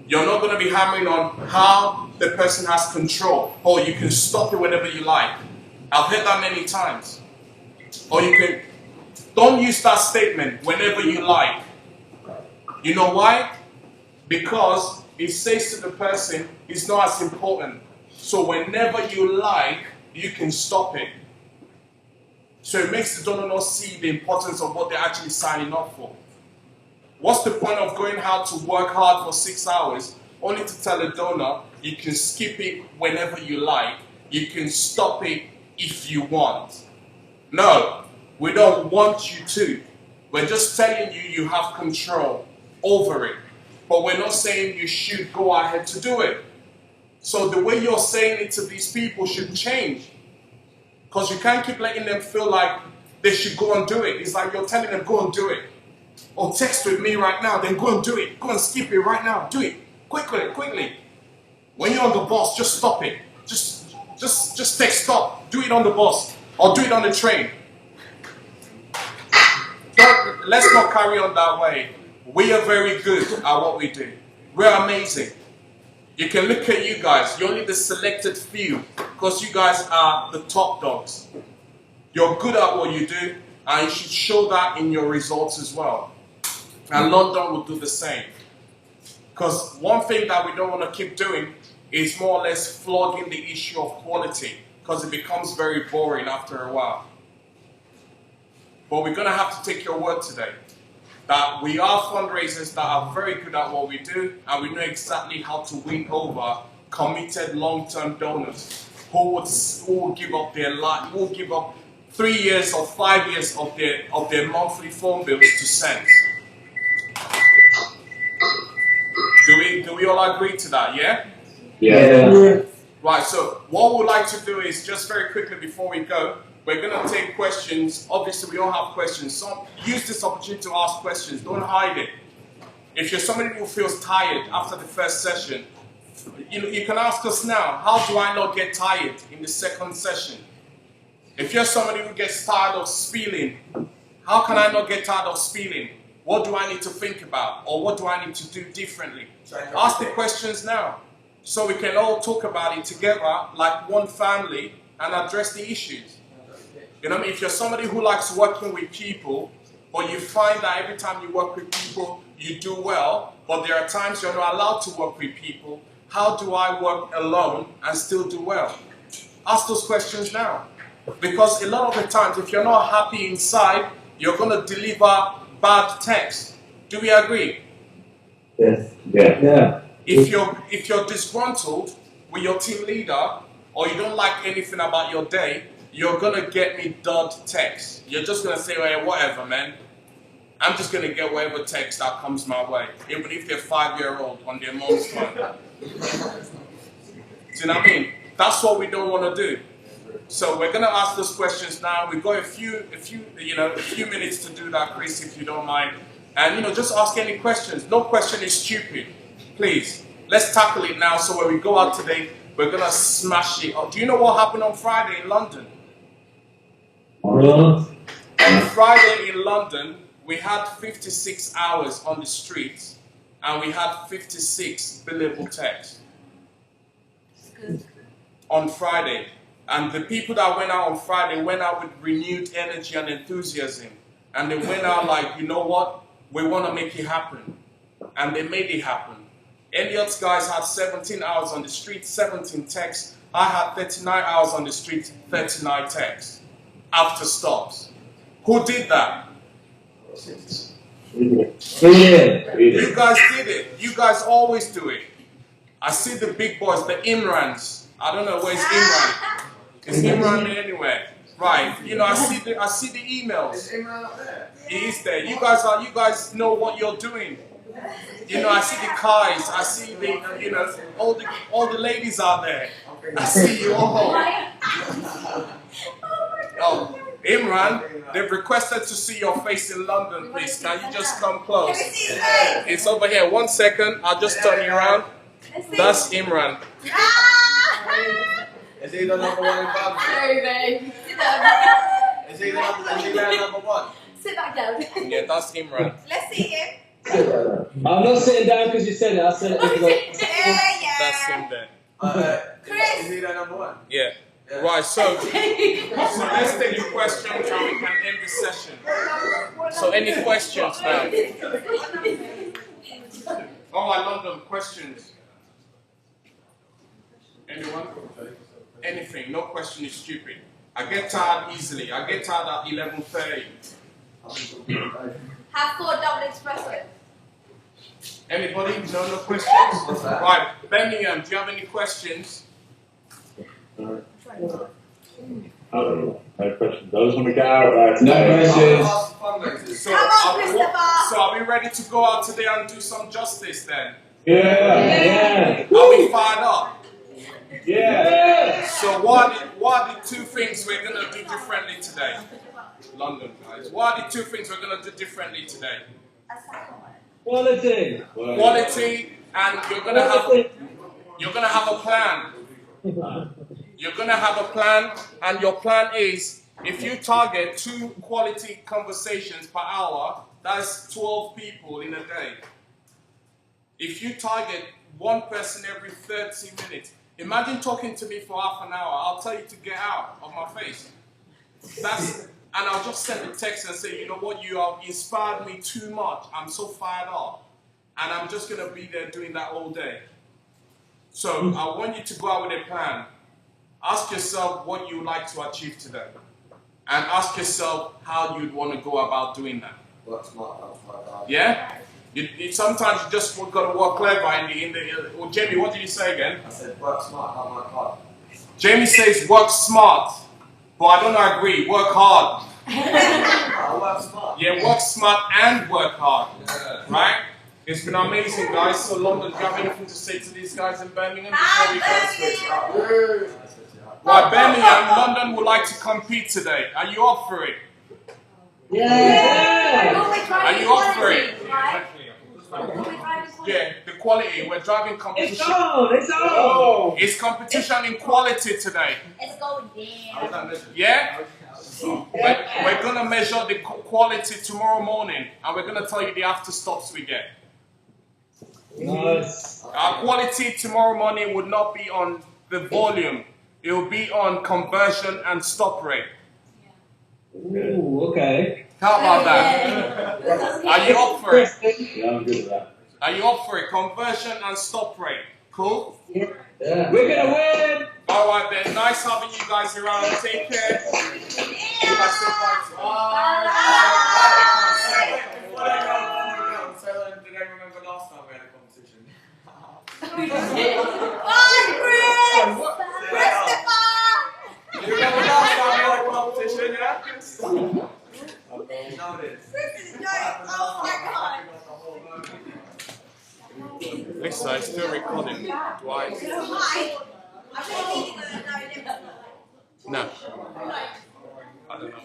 You're not going to be hammering on how the person has control, or you can stop it whenever you like. I've heard that many times. Or you can, don't use that statement whenever you like. You know why? Because it says to the person, it's not as important. So whenever you like, you can stop it. So it makes the donor not see the importance of what they're actually signing up for. What's the point of going out to work hard for 6 hours only to tell a donor you can skip it whenever you like, you can stop it if you want? No, we don't want you to. We're just telling you you have control over it. But we're not saying you should go ahead to do it. So the way you're saying it to these people should change. Because you can't keep letting them feel like they should go and do it. It's like you're telling them, go and do it. Or text with me right now, then go and do it. Go and skip it right now. Do it. Quickly, quickly. When you're on the bus, just stop it. Just text stop. Do it on the bus. Or do it on the train. Let's not carry on that way. We are very good at what we do. We're amazing. You can look at you guys. You're only the selected few because you guys are the top dogs. You're good at what you do, and you should show that in your results as well. And London will do the same. Because one thing that we don't want to keep doing is more or less flogging the issue of quality, because it becomes very boring after a while. But we're going to have to take your word today that we are fundraisers that are very good at what we do, and we know exactly how to win over committed long-term donors who will give up their life, who will give up 3 years or 5 years of their monthly phone bills to send. Do we all agree to that? Yeah. Yeah. Right, so what we'd like to do is, just very quickly before we go, we're going to take questions. Obviously, we all have questions. So use this opportunity to ask questions. Don't hide it. If you're somebody who feels tired after the first session, you can ask us now, how do I not get tired in the second session? If you're somebody who gets tired of spilling, how can I not get tired of spilling? What do I need to think about? Or what do I need to do differently? Ask the questions now, so we can all talk about it together like one family and address the issues. You know what I mean? If you're somebody who likes working with people, but you find that every time you work with people, you do well, but there are times you're not allowed to work with people, how do I work alone and still do well? Ask those questions now. Because a lot of the times, if you're not happy inside, you're going to deliver bad text. Do we agree? Yes. Yeah. If you're disgruntled with your team leader, or you don't like anything about your day, you're going to get me dud text. You're just going to say, well, whatever, man. I'm just going to get whatever text that comes my way, even if they're 5-year-old on their mom's phone. Do you know what I mean? That's what we don't want to do. So we're going to ask those questions now. We've got a few minutes to do that, Chris, if you don't mind. And, just ask any questions. No question is stupid. Please, let's tackle it now, so when we go out today, we're going to smash it. Do you know what happened on Friday in London? On Friday in London, we had 56 hours on the streets, and we had 56 billable texts. On Friday. And the people that went out on Friday went out with renewed energy and enthusiasm. And they went out like, you know what? We want to make it happen. And they made it happen. Elliot's guys had 17 hours on the street, 17 texts. I had 39 hours on the street, 39 texts. After stops. Who did that? You guys did it. You guys always do it. I see the big boys, the Imrans. I don't know where's Imran. Is Imran there anywhere? Right. I see the emails. Is Imran up there? He is there. You guys know what you're doing. I see the guys. I see the all the ladies out there. I see you all. Oh, Imran, they've requested to see your face in London, please. Can you just come close? It's over here. 1 second. I'll just turn you around. That's Imran. Is he the number one in London? Sorry, babe. Is he the number one? Sit back down. Yeah, that's Imran. Let's see him. I'm not sitting down because you said it. I said it because That's him there. Chris. Is he the number one? Yeah. Right, so let's take your questions and we can end the session. So any questions now? London, questions? Anyone? Anything. No question is stupid. I get tired easily. I get tired at 11:30. Have 4 double espresso. Anybody? No questions? Right, Birmingham, do you have any questions? No questions. I just want to get out right. No questions. So are we ready to go out today and do some justice then? Yeah. Are we fired up? Yeah. So what are the 2 things we're going to do differently today? London, guys. What are the 2 things we're going to do differently today? Quality, and you're going to have a plan. You're going to have a plan, and your plan is, if you target 2 quality conversations per hour, that's 12 people in a day. If you target 1 person every 30 minutes, imagine talking to me for half an hour. I'll tell you to get out of my face. And I'll just send a text and say, you know what, you have inspired me too much. I'm so fired up. And I'm just going to be there doing that all day. So I want you to go out with a plan. Ask yourself what you would like to achieve today. And ask yourself how you'd want to go about doing that. Work smart, work hard. Yeah? Sometimes you just got to work clever well, Jamie, what did you say again? I said work smart, not work hard. Jamie says work smart, but I don't agree. Work hard. Work smart. Yeah, work smart and work hard. Yeah. Right? It's been amazing, guys. So, London, do you have anything to say to these guys in Birmingham before we go? Right, Birmingham, London would like to compete today. Are you up for it? Yeah. Are you up for it? Yeah. Yeah, the quality. We're driving competition. It's on, it's on. It's competition in quality today. It's going down. Yeah? We're going to measure the quality tomorrow morning, and we're going to tell you the after stops we get. Nice. Our quality tomorrow morning would not be on the volume. It will be on conversion and stop rate. Ooh, okay. How about that? Are you up for it? Yeah, I'm good with that. Are you up for it? Conversion and stop rate. Cool? Yeah. We're gonna win! Alright then, nice having you guys around. Take care. You guys say bye to me. Did I remember last time we had a competition? You remember last time we had a competition, yeah? You know this. Lisa, it's still recording. Dwight. No. I don't know.